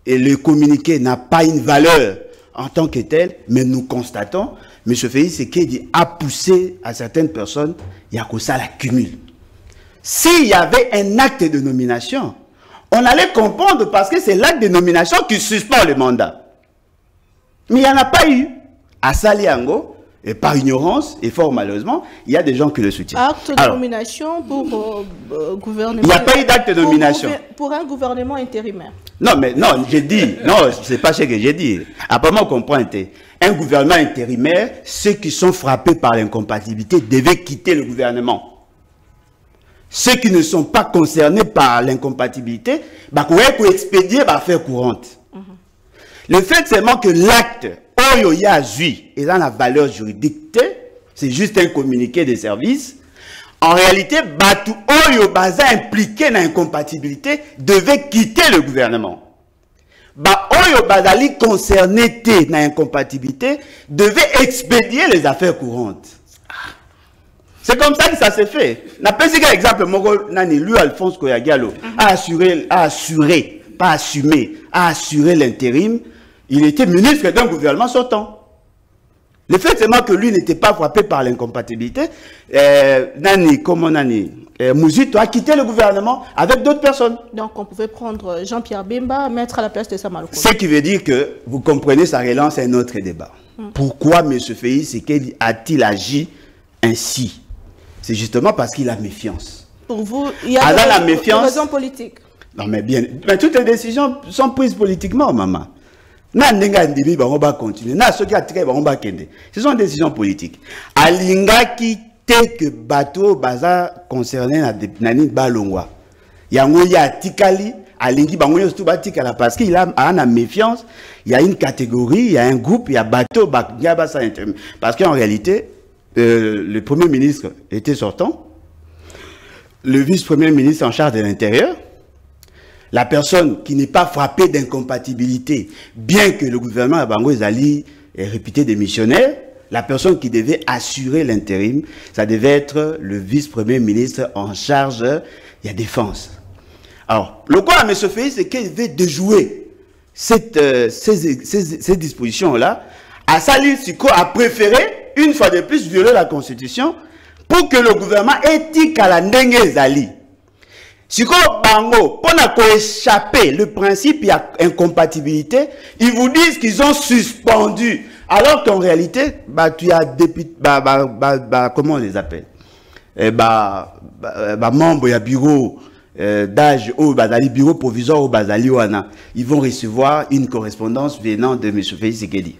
et le communiqué n'a pas une valeur en tant que tel, mais nous constatons, M. Félix Sekei a poussé à certaines personnes, il y a que ça la cumule. S'il y avait un acte de nomination, on allait comprendre parce que c'est l'acte de nomination qui suspend le mandat. Mais il n'y en a pas eu. À Saliango, et par ignorance, et fort malheureusement, il y a des gens qui le soutiennent. Acte de nomination pour gouvernement. Il n'y a pas eu d'acte de nomination. Pour un gouvernement intérimaire. Non, mais non, j'ai dit, non, c'est pas ce que j'ai dit. Apparemment, comprendre. Un gouvernement intérimaire, ceux qui sont frappés par l'incompatibilité devaient quitter le gouvernement. Ceux qui ne sont pas concernés par l'incompatibilité, pour expédier affaire courante. Le fait seulement que l'acte Oyoya Zui est dans la valeur juridique, c'est juste un communiqué de service. En réalité, Batu Oyo Baza impliqué dans l'incompatibilité devait quitter le gouvernement. Oyo Bazali concerné dans l'incompatibilité devait expédier les affaires courantes. C'est comme ça que ça s'est fait. N'a pas un exemple, lui, Alphonse Koyagalo, a assuré, pas assumé, a assuré l'intérim. Il était ministre d'un gouvernement sortant. Le fait seulement que lui n'était pas frappé par l'incompatibilité, Mouzito a quitté le gouvernement avec d'autres personnes. Donc on pouvait prendre Jean-Pierre Bemba, mettre à la place de Samal Koulou. Ce qui veut dire que, vous comprenez, ça relance un autre débat. Pourquoi M. Félix Sekei a-t-il agi ainsi? C'est justement parce qu'il a méfiance. Pour vous, il y a des raisons politiques. Non, mais bien. Mais toutes les décisions sont prises politiquement, maman. Ce sont des décisions politiques. Alinga qui que bateau baza concerné nani balongwa. Yango ya tikali alingi bango yo tout batikala parce qu'il a une méfiance. Il y a une catégorie, il y a un groupe, il y a bateau parce qu'en réalité le Premier ministre était sortant. le vice-premier ministre en charge de l'Intérieur, la personne qui n'est pas frappée d'incompatibilité, bien que le gouvernement à Bango Ezali est réputé démissionnaire, la personne qui devait assurer l'intérim, ça devait être le vice-premier ministre en charge de la défense. Alors, le quoi à M. Félix, c'est qu'il devait déjouer ces dispositions-là. Assali Siko a préféré, une fois de plus, violer la Constitution pour que le gouvernement éthique à la Ndenge Zali. Siko Bango, pour échapper le principe, il y a incompatibilité, ils vous disent qu'ils ont suspendu. Alors qu'en réalité, tu as député, comment on les appelle? Membre, il y a bureau d'âge au Bazali, bureau provisoire au Bazali Wana. Ils vont recevoir une correspondance venant de M. Félix Sekedi.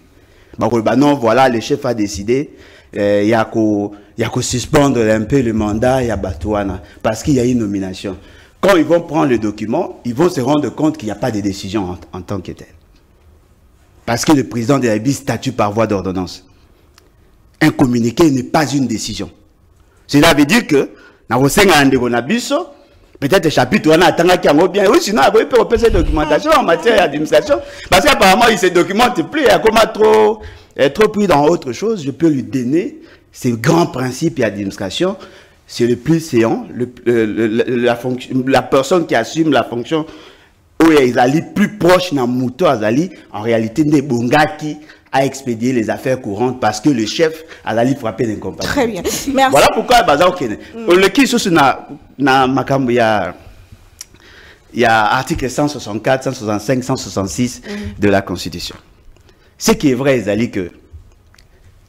Non, voilà, le chef a décidé, il y a qu'à suspendre un peu le mandat, il y a Batouana, parce qu'il y a une nomination. Quand ils vont prendre le document, ils vont se rendre compte qu'il n'y a pas de décision en tant que telle. Parce que le président de la République statue par voie d'ordonnance. Un communiqué n'est pas une décision. Cela veut dire que, peut-être le chapitre, on a attendu bien, oui, sinon, il peut repérer cette documentation en matière d'administration. Parce qu'apparemment, il ne se documente plus, il a trop pris dans autre chose. Je peux lui donner ces grands principes d'administration. C'est le plus séant, la personne qui assume la fonction. Où Ezali plus proche d'un mouton Azali, en réalité, Nebongaki a expédié les affaires courantes parce que le chef Azali frappé d'incompatibilité. Très bien. Merci. Voilà pourquoi Bazar Okene. Le qui sous na makambo il y a article 164, 165, 166 de la Constitution. Ce qui est vrai, Ezali, que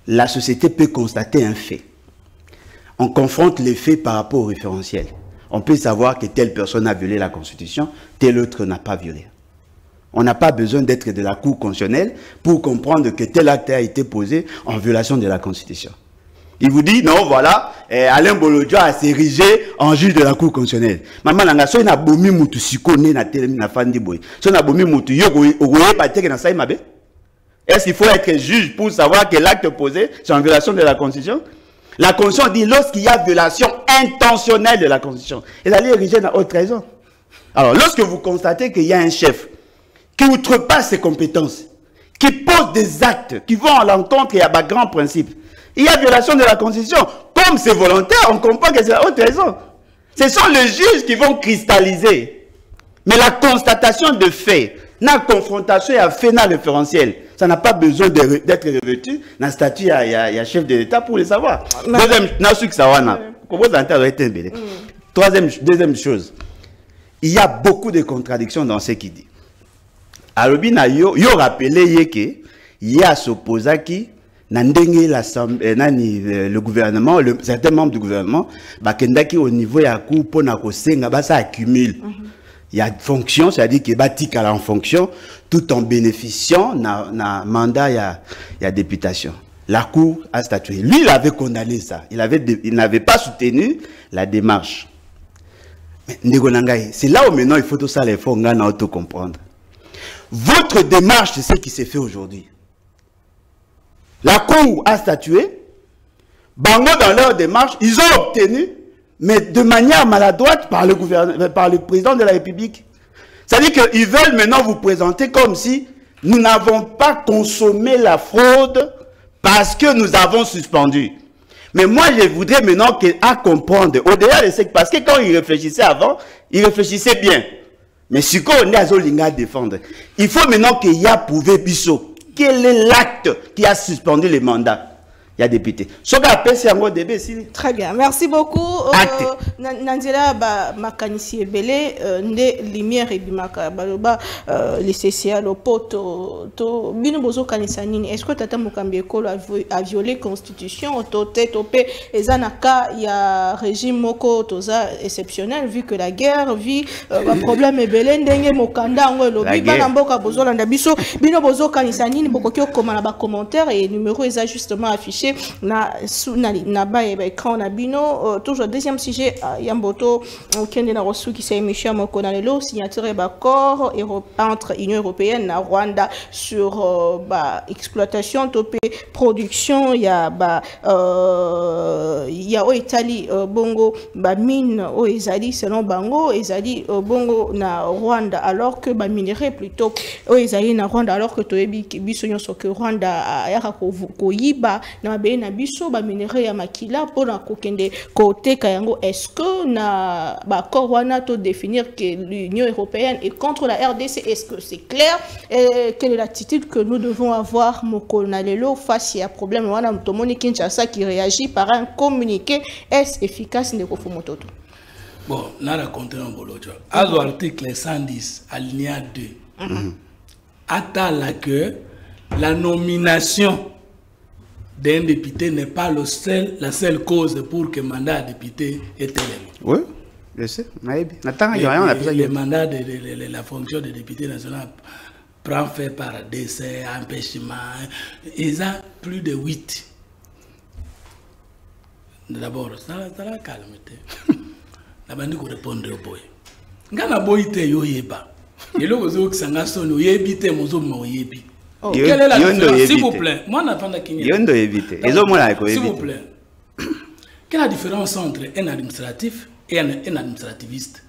la société peut constater un fait. On confronte les faits par rapport au référentiel. On peut savoir que telle personne a violé la Constitution, telle autre n'a pas violé. On n'a pas besoin d'être de la Cour constitutionnelle pour comprendre que tel acte a été posé en violation de la Constitution. Il vous dit, non, voilà, Alain Bolodjo a s'érigé en juge de la Cour constitutionnelle. Maman, on a na bomi mutu sikone na telemi na fandi boy. So na bomi mutu yogoye bateke na saïmabe. Est-ce qu'il faut être juge pour savoir que l'acte posé c'est en violation de la Constitution? La Constitution dit lorsqu'il y a violation intentionnelle de la Constitution, elle allait ériger dans haute trahison. Alors, lorsque vous constatez qu'il y a un chef qui outrepasse ses compétences, qui pose des actes qui vont à l'encontre et à bas grands principes, il y a violation de la Constitution. Comme c'est volontaire, on comprend que c'est la haute trahison. Ce sont les juges qui vont cristalliser. Mais la constatation de faits, la confrontation à fait dans le référentiel, ça n'a pas besoin d'être revêtu dans le statut, il y a chef de l'État pour le savoir. Deuxième chose, il y a beaucoup de contradictions dans ce qu'il dit. Alors, il y a rappelé qu'il y a s'opposé qui le gouvernement, certains membres du gouvernement, au niveau de la Cour, ça accumule. Il y a fonction, c'est-à-dire qu'il est en fonction, tout en bénéficiant d'un mandat, il y a députation. La Cour a statué. Lui, il avait condamné ça. Il n'avait pas soutenu la démarche. Mais c'est là où maintenant il faut tout ça, il faut auto-comprendre. Votre démarche, c'est ce qui s'est fait aujourd'hui. La Cour a statué. Bango, dans leur démarche, ils ont obtenu, mais de manière maladroite par le président de la République. C'est-à-dire qu'ils veulent maintenant vous présenter comme si nous n'avons pas consommé la fraude parce que nous avons suspendu. Mais moi, je voudrais maintenant à comprendre, au-delà de ce parce que quand ils réfléchissaient avant, ils réfléchissaient bien. Mais ce qu'on est à Zolinga défendre, il faut maintenant qu'il y a prouvé Bissot. Quel est l'acte qui a suspendu les mandats? Il y a député. Très bien, merci beaucoup. Nandela makanisi ebele nde lumière ebimaka baloba les CCA le poto to bino bozo kanisa nini. Est-ce que tata mokambi ekolo a violé constitution to topé ezanaka ya régime moko toza exceptionnel vu que la guerre vu problème ebele ndenge mokanda ngo lobi bana mboka bozo landa biso bino bozo kanisa nini bokoki okoma na ba commentaire et numéro est justement affiché na ba écran na bino toujours deuxième sujet Yamboto okende na reçu qui s'est émission moko na lelo signature d'accord entre Union européenne et Rwanda sur exploitation topé production ya o Italie bongo mine o ezali selon bango ezali bongo na Rwanda alors que minerai plutôt o ezali na Rwanda alors que toyebi biso nyonso que Rwanda ya ko yiba na mabe na biso minerai ya makila pona kokende côté kayango. Est-ce que na accord wana to définir que l'Union européenne est contre la RDC? Est-ce que c'est clair? Et quelle est l'attitude que nous devons avoir Mokonalelo face à un problème wana Mtomoni Kinshasa qui réagit par un communiqué? Est-ce efficace Ndeko Mototo? Bon, on a raconté un bolo. À l'article 110, alinéa 2, attend que la nomination d'un député n'est pas la seule cause pour que le mandat de député est élevé. Oui, je sais. Le mandat de la fonction de député national prend fait par décès, empêchement. Ils ont plus de 8. D'abord, ça la calme. La bande qui répond au boy. Ngana boy te yo yeba. Et là vous avez que ça n'a sonné yebi te mozo mo yebi. Quelle est la différence, s'il vous plaît? Moi n'attends pas qu'il y ait. Yondo éviter. Ils ont moins s'il vous plaît. Quelle est la différence entre un administratif et un administrativiste?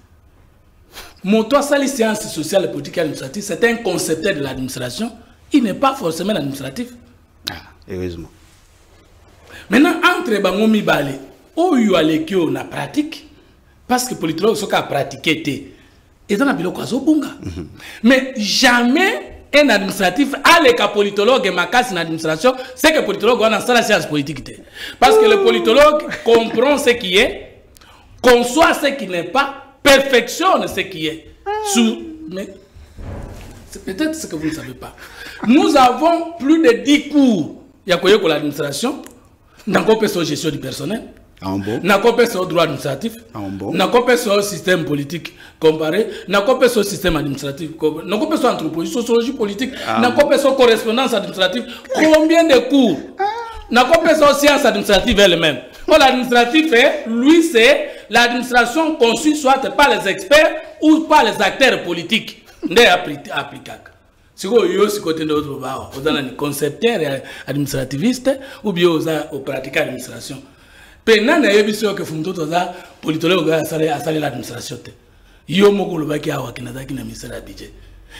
Mon toi ça les sciences sociales, politiques et administratives, c'est un concepteur de l'administration. Il n'est pas forcément administratif. Ah, heureusement. Maintenant entre bangomi balé, où you allez que on a pratique. Parce que les politologues sont à pratiquer. Et dans la biloko bunga. Mais jamais un administratif a les cas politologue et ma casse en administration, c'est que le politologue a dans la science politique. Parce que le politologue comprend ce qui est, conçoit ce qui n'est pas, perfectionne ce qui est. Mais c'est peut-être ce que vous ne savez pas. Nous avons plus de 10 cours. Il y a quoi pour l'administration, dans la gestion du personnel. N'a pas sur le droit administratif, n'a pas sur le système politique comparé, n'a pas sur le système administratif, n'a pas sur l'anthropologie, sociologie politique, n'a pas sur la correspondance administrative. Combien de cours? N'a pas sur la science administrative elle-même. L'administratif, lui, c'est l'administration conçue soit par les experts ou par les acteurs politiques. N'est applicable. Si vous avez aussi côté de l'autre, vous avez un concepteur administrativiste ou bien vous avez un pratiquant d'administration. Maintenant, il y a des gens qui font tout ça, politologue a salé l'administration. Il y a des gens qui ont le ministère de budget.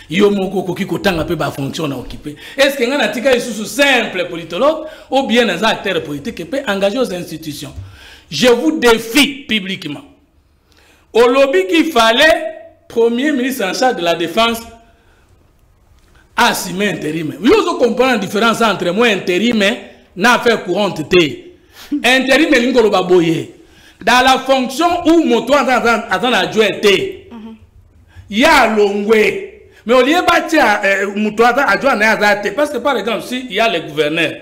Il y a des gens qui ont la fonction à occuper. Est-ce qu'il y a un article simple politologue ou bien un acteur politique qui peut engager aux institutions? Je vous défie publiquement. Au lobby qu'il fallait, Premier ministre en charge de la défense a assumé intérim. Vous comprenez la différence entre moi et intérim et affaire courante. Intérim et l'ingolo baboye. Dans la fonction où mon toit attend la jouer, il y a l'ongwe. Mais au lieu de bâtir mon toit adjoint parce que par exemple, si il y a le gouverneur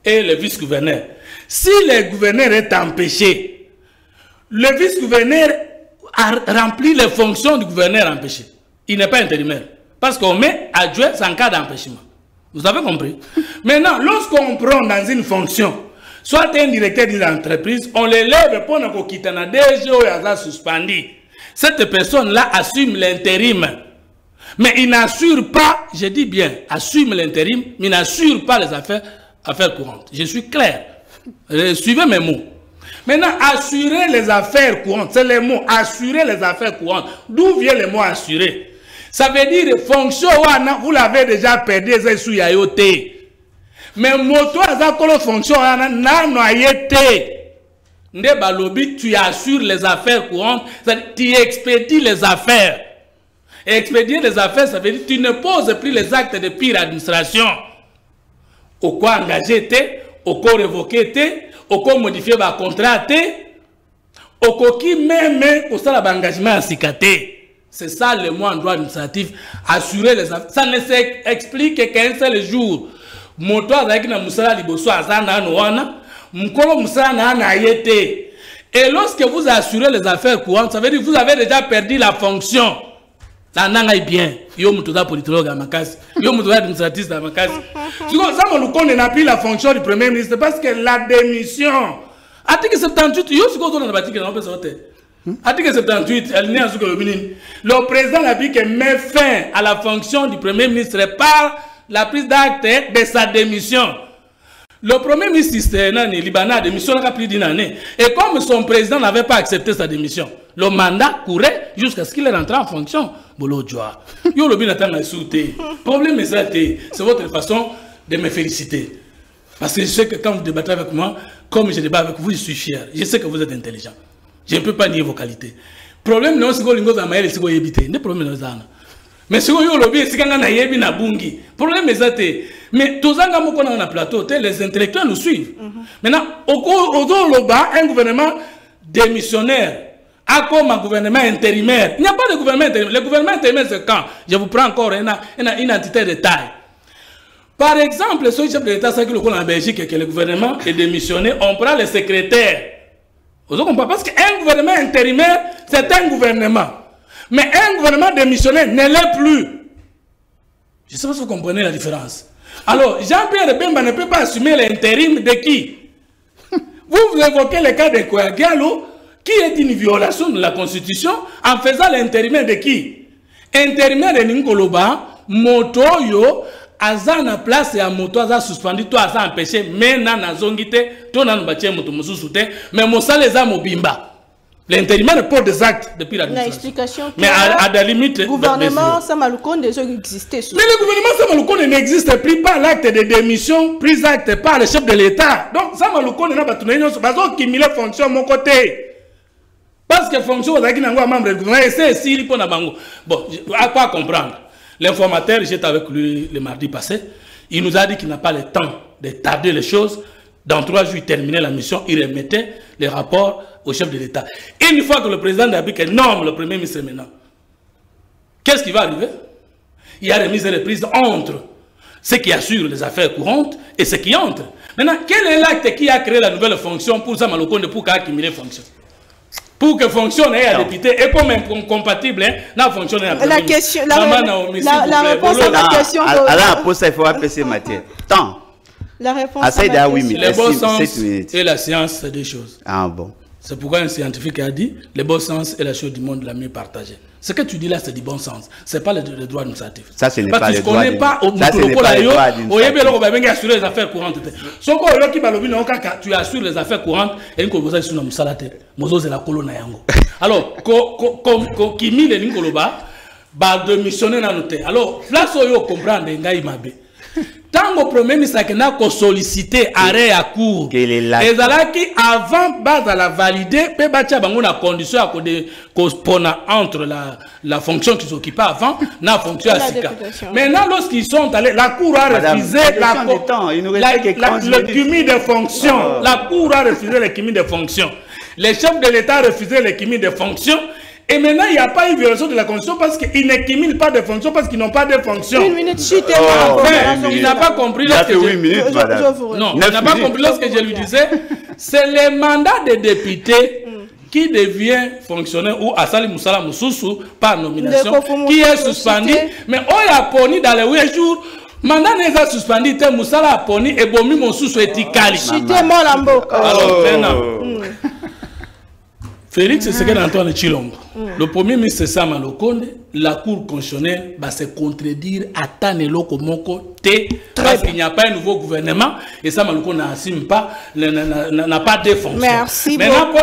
et le vice-gouverneur, si le gouverneur est empêché, le vice-gouverneur a rempli les fonctions du gouverneur empêché. Il n'est pas intérimaire. Parce qu'on met adjoint sans cas d'empêchement. Vous avez compris? Maintenant, lorsqu'on prend dans une fonction, soit un directeur d'une entreprise, on l'élève pour ne quitter un DG ou un suspendu. Cette personne-là assume l'intérim. Mais il n'assure pas, je dis bien, assume l'intérim, mais il n'assure pas les affaires courantes. Je suis clair. Suivez mes mots. Maintenant, assurer les affaires courantes, c'est le mot, assurer les affaires courantes. D'où vient le mot assurer? Ça veut dire, fonction, vous l'avez déjà perdu, c'est sous yayote. Mais moto azakolo fonction na noyété. Nde balobi tu assures les affaires courantes, tu expédies les affaires. Et expédier les affaires, ça veut dire tu ne poses plus les actes de pire administration. Au quoi engager té, au quoi révoquer té, au quoi modifier ba contrat té, au quoi qui même au ça l'engagement à cicaté. C'est ça le mot en droit administratif, assurer les affaires. Ça ne s'explique qu'un seul jour. Moto azaki na musala liboso azana noana mukolo musala na ayete. Et lorsque vous assurez les affaires courantes, ça veut dire que vous avez déjà perdu la fonction. Ça n'a bien. Yo mutoda politologue à makasi, yo mutoda administratif à makasi. Si comme ça on connaît n'a plus la fonction du premier ministre parce que la démission. Article 78, yo siko na batiki na peut sauter. Article 78, le président a dit qu'il met fin à la fonction du Premier ministre par la prise d'acte de sa démission. Le Premier ministre libanais a démissionné il y a plus d'une année. Et comme son président n'avait pas accepté sa démission, le mandat courait jusqu'à ce qu'il rentre en fonction. Le problème est ça, c'est votre façon de me féliciter. Parce que je sais que quand vous débattez avec moi, comme je débat avec vous, je suis fier. Je sais que vous êtes intelligent. Je ne peux pas nier vos qualités. Le problème, c'est que vous avez des problèmes. Mais si vous avez des problème est ça. Mais tous les gens plateau, les intellectuels nous suivent. Maintenant, un gouvernement démissionnaire a comme un gouvernement intérimaire. Il n'y a pas de gouvernement intérimaire. Le gouvernement intérimaire, c'est quand? Je vous prends encore une entité de taille. Par exemple, ce chef de l'État, c'est que le en Belgique et que le gouvernement est démissionné, on prend le secrétaire. Vous comprenez? Parce qu'un gouvernement intérimaire, c'est un gouvernement. Mais un gouvernement démissionnaire ne l'est plus. Je ne sais pas si vous comprenez la différence. Alors, Jean-Pierre Bemba ne peut pas assumer l'intérim de qui? Vous évoquez le cas de Kouagalo, qui est une violation de la Constitution, en faisant l'intérimaire de qui? Intérimaire de Ninkoloba, Motoyo, Azana place et à moto aza suspendu, toi aza empêché, mais na zongite, toi na n'batie moto mususute, mais Mossa les a mobimba. L'intérimaire porte des actes depuis l'administration. Mais à la limite, le gouvernement Samaloukonde déjà existait. Mais le gouvernement Samaloukonde n'existe plus par l'acte de démission, pris acte par le chef de l'État. Donc Samaloukonde n'a pas tout le monde qui mille fonctions mon côté. Parce que fonction aux acquis membre du gouvernement, et c'est si il peut na bango. Bon, à quoi comprendre? L'informateur, j'étais avec lui le mardi passé, il nous a dit qu'il n'a pas le temps de tarder les choses. Dans 3 jours, il terminait la mission, il remettait les rapports au chef de l'État. Une fois que le président d'Afrique nomme le Premier ministre maintenant, qu'est-ce qui va arriver? Il y a remise et reprise entre ceux qui assurent les affaires courantes et ceux qui entrent. Maintenant, quel est l'acte qui a créé la nouvelle fonction pour Samaloukonde pour accumuler fonction? Pour que fonctionne à député et comme incompatible, n'a fonctionné à la question, la réponse à la question. Alors, pour ça, il faut appeler ces matières. Tant. La réponse à la question. Le bon sens et la science, c'est des choses. Ah bon. C'est pourquoi un scientifique a dit le bon sens est la chose du monde la mieux partagée. Ce que tu dis là, c'est du bon sens. Ce n'est pas le droit administratif. Ça, ce n'est pas le droit. Ça, ce n'est pas le droit administratif. Assurer les affaires courantes. Tu assures les affaires courantes et tu as sur la la colonne. Alors, qui mis les Ninkoloba, va démissionner dans notre terre. Alors, place où vous comprenez, tant que le Premier ministre a sollicité arrêt à court, et avant de la valider, peut y la condition entre la fonction qu'ils occupaient avant et la fonction à Sika. Maintenant, lorsqu'ils sont allés, la Cour a refusé le cumul de fonctions. La Cour a refusé le cumul de fonctions. Les chefs de l'État a refusé le cumul de fonctions. Et maintenant, il n'y a pas une violation de la Constitution parce qu'ils ne cumulent pas de fonctions, parce qu'ils n'ont pas de fonctions. Une minute, il n'a pas compris lorsque je lui disais, c'est le mandat des députés qui devient fonctionnaire ou Asali Moussala Moussoussou par nomination, qui est suspendu. Mais on a poni dans les 8 jours. Mandat n'est pas suspendu, Moussala a poni et Bomi Moussoussou est Tikali. Alors, maintenant. Félix Tshisekedi-Antoine Tshilombo, le Premier ministre Samaloukonde, la Cour constitutionnelle va se contredire à Taneloko Moko T parce qu'il n'y a pas un nouveau gouvernement et Samaloukonde n'assume pas, n'a pas de fonction. Merci beaucoup.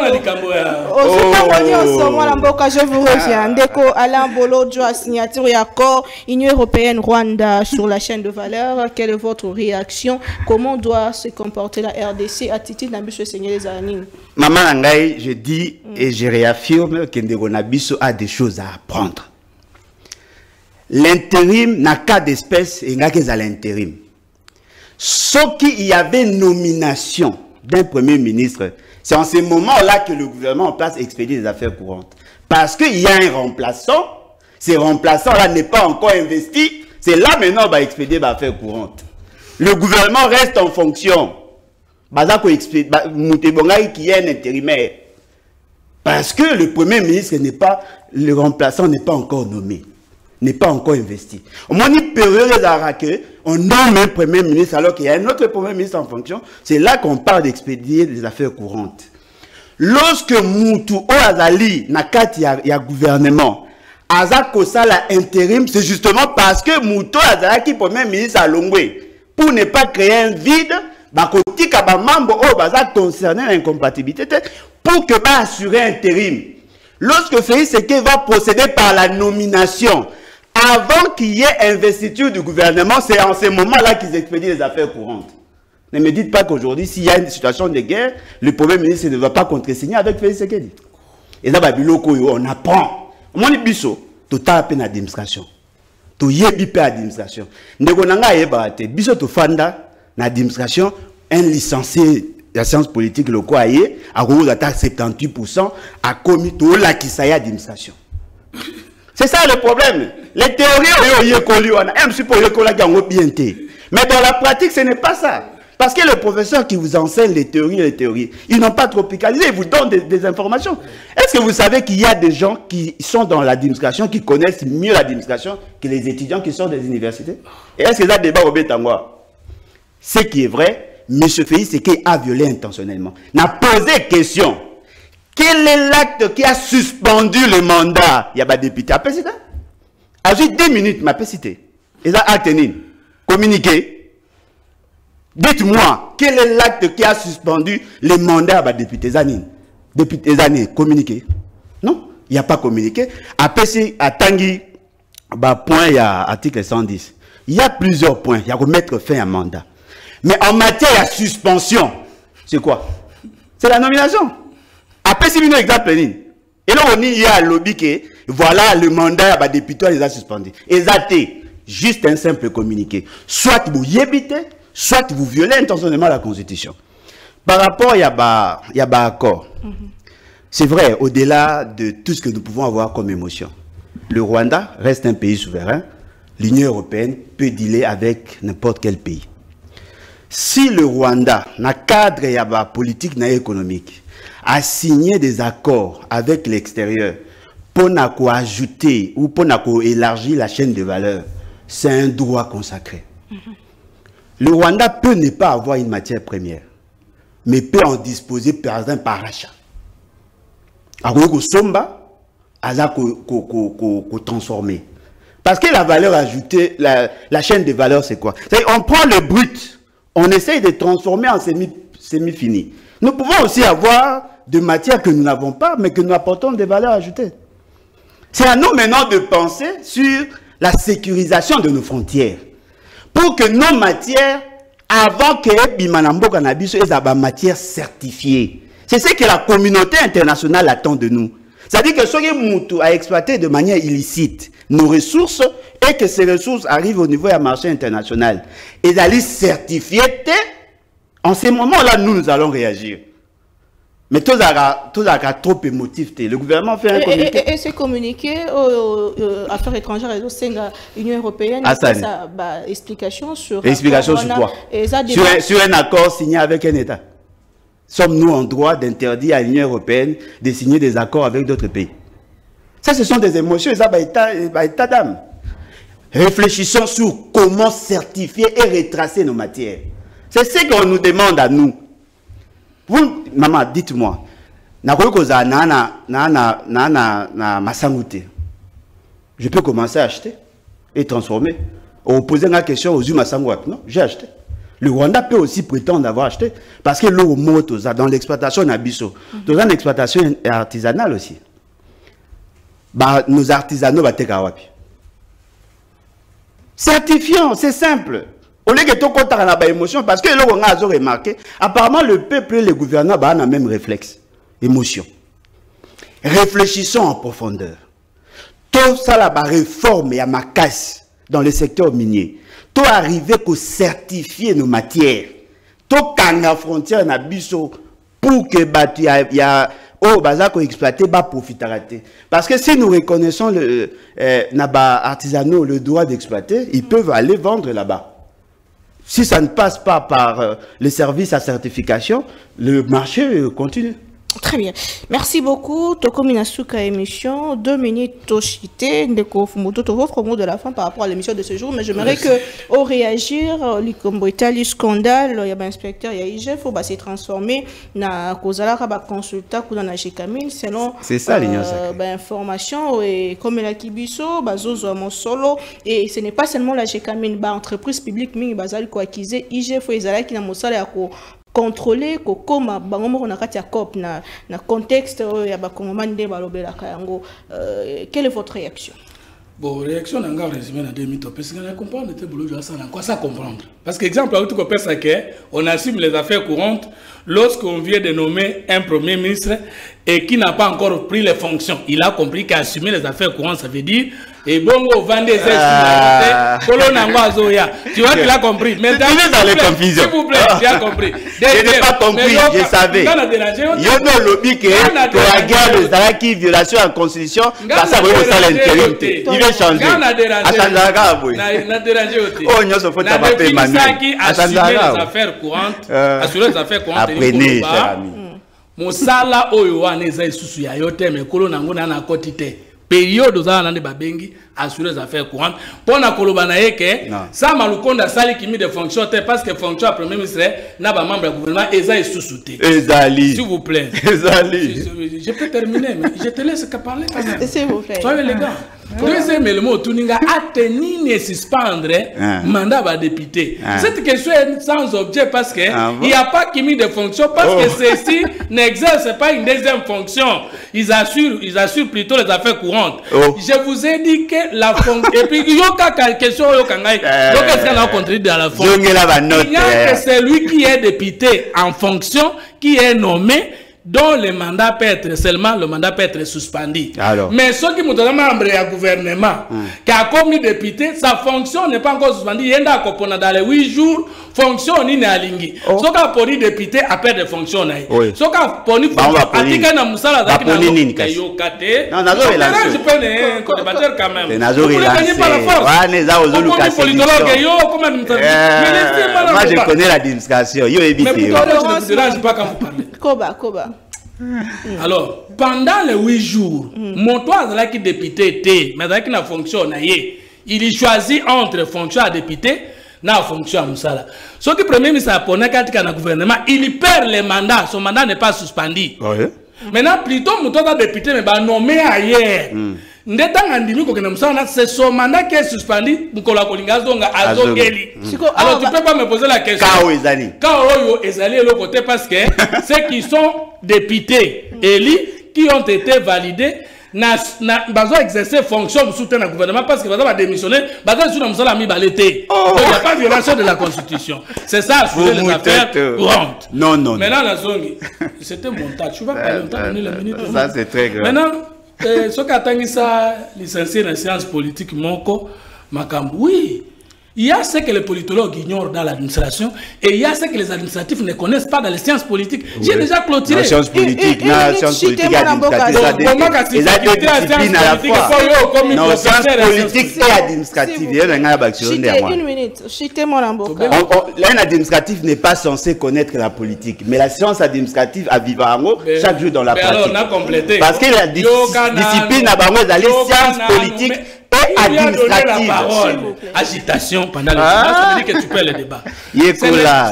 Je vous reviens. Ndeko Alain Bolodjo a signature accord Union européenne Rwanda sur la chaîne de valeur. Quelle est votre réaction? Comment doit se comporter la RDC à titre d'ambitieux Seigneur les Anines? Maman Angaï, je dis et je réaffirme que Ndeko Nabiso a des choses à apprendre. L'intérim n'a qu'à d'espèce et n'a qu'à l'intérim. Sauf qu'il y avait nomination d'un premier ministre, c'est en ce moment-là que le gouvernement en place expédie les affaires courantes. Parce qu'il y a un remplaçant, ce remplaçant-là n'est pas encore investi, c'est là maintenant qu'on va expédier les affaires courantes. Le gouvernement reste en fonction. Qui est un intérimaire. Parce que le premier ministre n'est pas, le remplaçant n'est pas encore nommé, n'est pas encore investi. Au moins, il peut on nomme un premier ministre alors qu'il y a un autre premier ministre en fonction. C'est là qu'on parle d'expédier les affaires courantes. lorsque Moutou ou Azali na kati ya gouvernement Azako sala intérim, c'est justement parce que Moutou Azali premier ministre à Longwe pour ne pas créer un vide, bakotika ba mambo o baza concerné l'incompatibilité pour que ba assurer intérim. Lorsque Félix Sekedi va procéder par la nomination avant qu'il y ait investiture du gouvernement, c'est en ce moment-là qu'ils expédient les affaires courantes. Ne me dites pas qu'aujourd'hui, s'il y a une situation de guerre, le Premier ministre ne va pas contresigner avec Félix Sekedi. Et là, on apprend. On dit biso, tout a peine d'administration. Tout y est administration. Ndegonanga yebate, biso to fanda l'administration, un licencié la science politique le quoi a gros attaque 78% a commis tout la qui ça y administration. C'est ça le problème. Les théories mais dans la pratique ce n'est pas ça. Parce que le professeur qui vous enseigne les théories, ils n'ont pas tropicalisé, ils vous donnent des informations. Est-ce que vous savez qu'il y a des gens qui sont dans l'administration, qui connaissent mieux l'administration que les étudiants qui sont des universités? Et est-ce que ça débat au Bétangois? Ce qui est vrai, M. Félix Sekedi a violé intentionnellement. N'a posé question. Quel est l'acte qui a suspendu le mandat? Il y a des députés. Après ça, à juste 2 minutes, ma cité. Et ça, acte communiqué. Dites-moi, quel est l'acte qui a suspendu les mandats des députés Zanine? Députés Zanine, communiqué. Non, il n'y a pas communiqué. Après, à Tanguy, point, il y a article 110. Il y a plusieurs points. Il y a remettre fin à mandat. Mais en matière de suspension, c'est quoi? C'est la nomination. Après, c'est un exemple. Et là, on y a un lobby qui, voilà, le mandat des députés les a suspendus. Et ça, juste un simple communiqué. Soit vous y habitez, soit vous violez intentionnellement la Constitution. Par rapport, il y a un accord. C'est vrai, au-delà de tout ce que nous pouvons avoir comme émotion, le Rwanda reste un pays souverain. L'Union européenne peut dealer avec n'importe quel pays. Si le Rwanda, dans le cadre de la politique et économique, a signé des accords avec l'extérieur pour ajouter ou pour élargir la chaîne de valeur, c'est un droit consacré. Le Rwanda peut ne pas avoir une matière première, mais peut en disposer par exemple par achat. Transformer. Parce que la valeur ajoutée, la chaîne de valeur, c'est quoi? On prend le brut, on essaye de transformer en semi-fini. Nous pouvons aussi avoir de matières que nous n'avons pas, mais que nous apportons des valeurs ajoutées. C'est à nous maintenant de penser sur la sécurisation de nos frontières. Pour que nos matières, avant que Bimanambo Cannabis aient des matières certifiées. C'est ce que la communauté internationale attend de nous. C'est-à-dire que Soye Moutou a exploité de manière illicite nos ressources et que ces ressources arrivent au niveau du marché international. Et d'aller certifier, en ce moment-là, nous allons réagir. Mais tout ça trop émotif. Le gouvernement fait un communiqué. Et ce communiqué aux affaires étrangères et au sein de l'Union européenne, ça explication sur quoi? Sur un accord signé avec un État. Sommes-nous en droit d'interdire à l'Union européenne de signer des accords avec d'autres pays? Ça, ce sont des émotions, ça, état d'âme. Réfléchissons sur comment certifier et retracer nos matières. C'est ce qu'on nous demande à nous. Vous, maman, dites-moi, je peux commencer à acheter et transformer. On posait la question aux Masangouat, non? J'ai acheté. Le Rwanda peut aussi prétendre avoir acheté. Parce que l'eau monte dans l'exploitation d'Abisso. Dans l'exploitation artisanale aussi. Nos artisanaux vont être certifiant, c'est simple. Au lieu que tout compte dans la émotion, parce que l'on a remarqué, apparemment le peuple et le gouvernement ont le même réflexe, émotion. Réfléchissons en profondeur. Tout ça, la réforme et à ma casse dans le secteur minier. Tout arriver à certifier nos matières. Tout quand la frontière n'a biso pour que il y a au bazar qu'on exploite bas profiteraté. Parce que si nous reconnaissons le artisanaux le droit d'exploiter, ils peuvent aller vendre là-bas. Si ça ne passe pas par les services à certification, le marché continue. Très bien. Merci beaucoup. Toko Minasuka émission. 2 minutes Toshite. Ndeko Fumoto, votre mot de la fin par rapport à l'émission de ce jour. Mais j'aimerais que, au réagir, l'Ikombo Italie scandale, il y a un inspecteur, il y a IGF, il faut se transformer dans Kozala Raba consulta ou dans la GKMIL. Selon c'est ça l'union sacrée. Information et comme la Kibiso, Bazozo mon solo. Et ce n'est pas seulement la GKMIL, entreprise publique, mais Bazali ko acquise IGF ou Izala qui n'a mosala ya ko contrôler comme bangomo na kati ya COP na contexte ya bakongomani nde balobela kayango. Quelle est votre réaction? Bon, réaction n'a pas résumé dans 2 minutes parce qu'on a comprendre que boulot ça n'a quoi ça comprendre. Parce que exemple à tout cas ça que on assume les affaires courantes lorsqu'on vient de nommer un premier ministre et qui n'a pas encore pris les fonctions. Il a compris qu'assumer les affaires courantes ça veut dire et bongo vendez tu vois qu'il a compris. Mais dans les confusions. S'il vous plaît, tu as compris. Je n'ai pas compris, je savais. Yo no lobby que la guerre de Zaraki violation en constitution parce que ça l'intérim. Il va changer. Achandaga boy. Na déranger aussi. Oh nyoso faut taper mami. Assumer les affaires courantes. Assurer les affaires courantes. Apprenez cher ami. Mosala oyo wana eza isusu ya yote mekolo nango na kotite. Période aux alendes de Babengi assurer les affaires courantes. Pour na koloba na yeke, ça malukonda sali qui mis de fonction parce que fonction à premier ministre n'a pas membre du gouvernement eza est sous-souté. Ezali. S'il vous plaît. Ezali. Je peux terminer mais je te laisse parler. S'il vous plaît. Soyez élégant. Deuxième élément, Tuninga a tenu et suspendre mandat à député. Cette question est sans objet parce que il n'y a pas qui mis de fonction parce que ceux-ci n'exercent pas une deuxième fonction. Ils assurent plutôt les affaires courantes. Je vous ai dit que la fonction et puis il y a question il y a contribué dans la fonction. Il n'y a que celui qui est député en fonction qui est nommé dont le mandat peut être seulement le mandat peut être suspendu. Alors. Mais ceux qui sont membres du gouvernement, qui a commis député, sa fonction n'est pas encore suspendue. Il y a dans les 8 jours, fonction ni na lingi. Ceux qui ont pris député a perdu de fonction. Ceux qui ont pris fonction, atika na musala zaki na yokate. Non, nazo relancé. Je peux ne co-débatteur quand même. Nazo relancé. Ouais, neza ozolu kasi. Moi je connais l'administration. Yo évite. Mais pourquoi je ne dérange pas quand vous parlez? Koba. Alors, pendant les 8 jours, mon toit qui député était, mais qui n'a fonction, il choisit entre fonction à député et fonction à Moussala. Ce qui premier ministre a ponné quand il a gouvernement, il perd le mandat, son mandat n'est pas suspendu. Maintenant, plutôt, mon toit député, mais nommé ailleurs. C'est son mandat qui est suspendu. Alors tu ne peux pas me poser la question. Kao Ezali est le côté parce que ceux qui sont députés élus qui ont été validés n'ont pas exercé fonction de soutien au gouvernement parce que ils ont démissionné. Il n'y a pas de violation de la Constitution. C'est ça, les affaires courantes. Non. Maintenant, la zone, c'était mon tas. Tu vas pas longtemps donner la minute. Ça, c'est très grave. Maintenant, ce qui a ça licencié dans la science politique, oui, il y a ce que les politologues ignorent dans l'administration et il y a ce que les administratifs ne connaissent pas dans les sciences politiques. J'ai déjà clôturé. La science politique, la science politique administrative, il y a deux disciplines à la fois. Non, science politique et administrative. Il y a une minute. L'un administratif n'est pas censé connaître la politique, mais la science administrative a vivre chaque jour dans la pratique. Parce que la discipline à Bango, c'est science politique et administrative. Agitation pendant le débat, ça veut dire que tu perds le débat. C'est ça,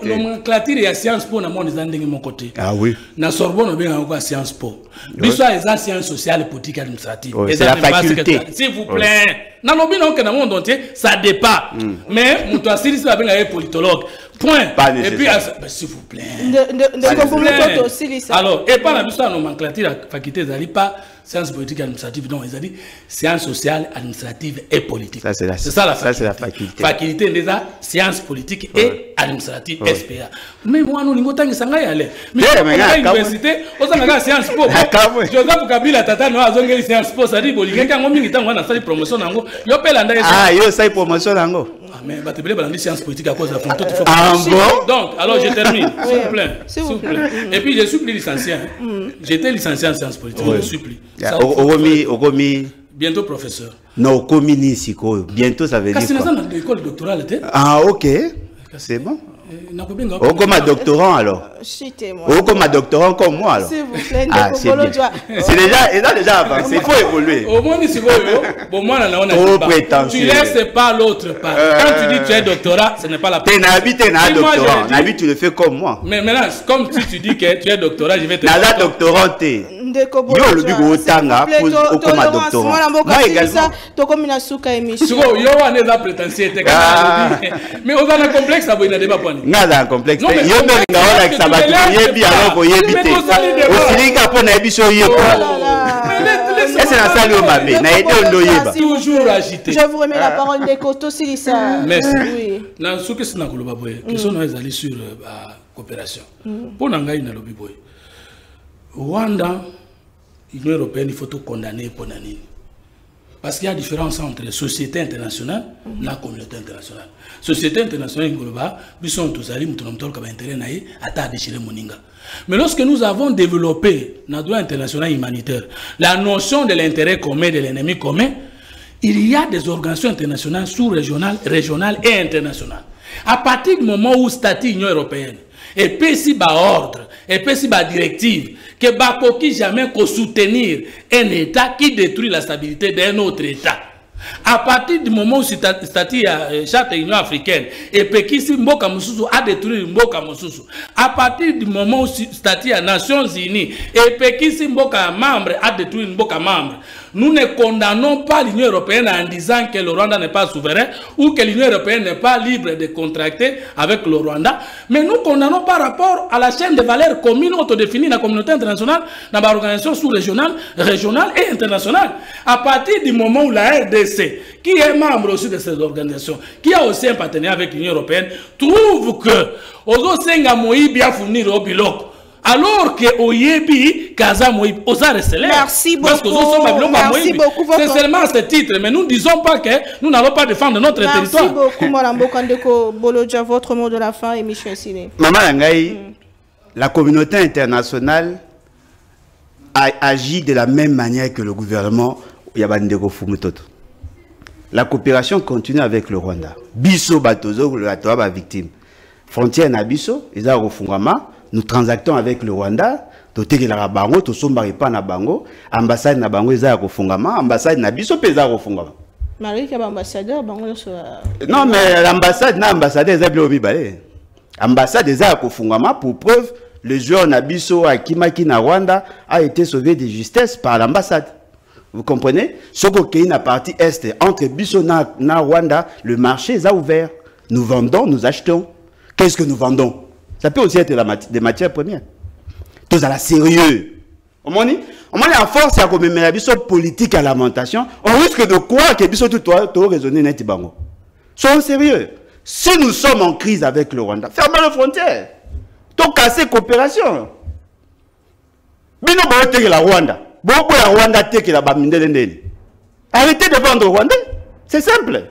nomenclature et science po, mon côté. Ah oui. Na Sorbonne, on a science po. L'histoire est science sociale, politique, administrative. C'est la faculté. S'il vous plaît. Dans le monde, dans le monde entier, ça dépend. Mais, mon toit, c'est un politologue. Point. Et puis, s'il vous plaît. Alors, et pas la mission de nomenclature, la faculté, ils pas science politique administrative, non, ils ont dit science sociale, administrative et politique. C'est ça la faculté. La faculté. Faculté déjà science politique et administrative, SPA. Mais moi, nous, nous avons aller. Mais à l'université, on a science po. Joseph Kabila tata no azongeli science po, ça dit bolinga quand mingi tango na sali promotion nango. Yo pela ndai. Ah, yo sali promotion nango. Mais bah tu peux balandi science politique à cause de la fonction. Ah bon? Donc, alors je termine, s'il vous plaît. S'il vous plaît. Et puis je suis plus licencié. J'étais licencié en sciences politiques, je ne suis plus. Ogomi. Bientôt professeur. Non, Ogomi Nisiko. Bientôt ça veut dire quoi? Parce que nous sommes dans l'école doctorale. Ah ok. C'est bon. Oh, comme un doctorant alors. Oh, comme un doctorant comme moi alors. S'il vous plaît, c'est déjà avancé, il faut évoluer. Au moins, Trop prétentieux. Tu laisses pas l'autre part. Quand tu dis que tu es doctorat, ce n'est pas la peine. Tu es doctorant. Nabi, tu le fais comme moi. Mais maintenant, comme si tu dis que tu es doctorat, je vais te dire. Nala doctoranté. Yo le bigo tanga pour comme un doctorant. Moi également. Yo on est là prétentieux. Mais on a un complexe à boire débat point. Nada un complexe. Yo me ngawala que ça va tuer bien alors qu'on y évite. Aussi linga pour na biso yeko. C'est la salle au mabé. Na été on doyeba. Toujours agité. Je vous remets la parole des Koto Silissa. Merci. Oui. Na ce que c'est na koloba boye. Question nous aller sur la coopération. Pour nanga ina lobi boye. Rwanda, l'Union européenne, il faut tout condamner pour Nanine. Parce qu'il y a différence entre la société internationale et la communauté internationale. Société internationale, nous sommes tous allés, nous sommes tous intérêts à déchirer Moninga. Mais lorsque nous avons développé notre droit international humanitaire, la notion de l'intérêt commun, de l'ennemi commun, il y a des organisations internationales sous-régionales, régionales et internationales. À partir du moment où statut l'Union européenne, et puis si bas ordre, et puis si bas directive, que Bakoki jamais qu'au soutenir un État qui détruit la stabilité d'un autre État. À partir du moment où statut charte de l'Union africaine, et puis qui si Mboka Moussoussou a détruit Mboka Moussoussou. À partir du moment où statut des Nations Unies, et puis qui si Mboka membre a détruit Mboka membre. Nous ne condamnons pas l'Union européenne en disant que le Rwanda n'est pas souverain ou que l'Union européenne n'est pas libre de contracter avec le Rwanda, mais nous condamnons par rapport à la chaîne de valeurs communes autodéfinie dans la communauté internationale, dans l'organisation sous-régionale, régionale et internationale. À partir du moment où la RDC, qui est membre aussi de ces organisations, qui a aussi un partenaire avec l'Union européenne, trouve que Ozo Senga Moïbi a fourni au Biloko. Alors que Oyebi, Kaza Moïbi, Oza Resseler. Merci beaucoup. Merci beaucoup. C'est seulement ce titre, mais nous ne disons pas que nous n'allons pas défendre notre territoire. Merci beaucoup, Malambo Kandeko Bolodja. Votre mot de la fin, émission Sine. Maman Langaï, la communauté internationale a agi de la même manière que le gouvernement Yabandeko Fumutoto. La coopération continue avec le Rwanda. Biso Batozo, le Atoaba victime. Frontière Nabiso, ils ont refungama. Nous transactons avec le Rwanda, toteki la bango, to sombari pa na bango, ambassade na bango eza kofungama, ambassade na biso peza kofungama. Marie ka ambassadeur bango so. Non mais l'ambassade na ambassadeur eza bilo mibale. Ambassade eza kofungama pour preuve le joueur na biso akimaki na Rwanda a été sauvé de justesse par l'ambassade. Vous comprenez? Ce qui est la partie est entre biso na Rwanda, le marché est ouvert. Nous vendons, nous achetons. Qu'est-ce que nous vendons? Ça peut aussi être des matières premières. Tout ça là sérieux. On est en force à commémorer la biso politique à l'alimentation. On risque de croire que biso tout raisonner net bango. Soyons sérieux. Si nous sommes en crise avec le Rwanda, fermez les frontières. Tout casser coopération. Bino ba teke la Rwanda. Beaucoup la Rwanda teke la bamindele ndeni. Arrêtez de vendre au Rwanda. C'est simple.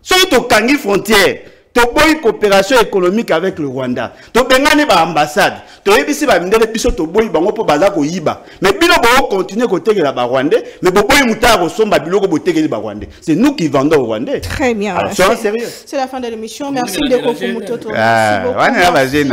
Soyez tout kangi frontières. Tu as une coopération économique avec le Rwanda. Tu as une ambassade. Tu as une ambassade. Mais tu continuer à côté de la Rwanda. Mais c'est nous qui vendons au Rwanda. Très bien. Alors, soyons sérieux. C'est la fin de l'émission. Merci de Kofu Mutoto. Merci beaucoup.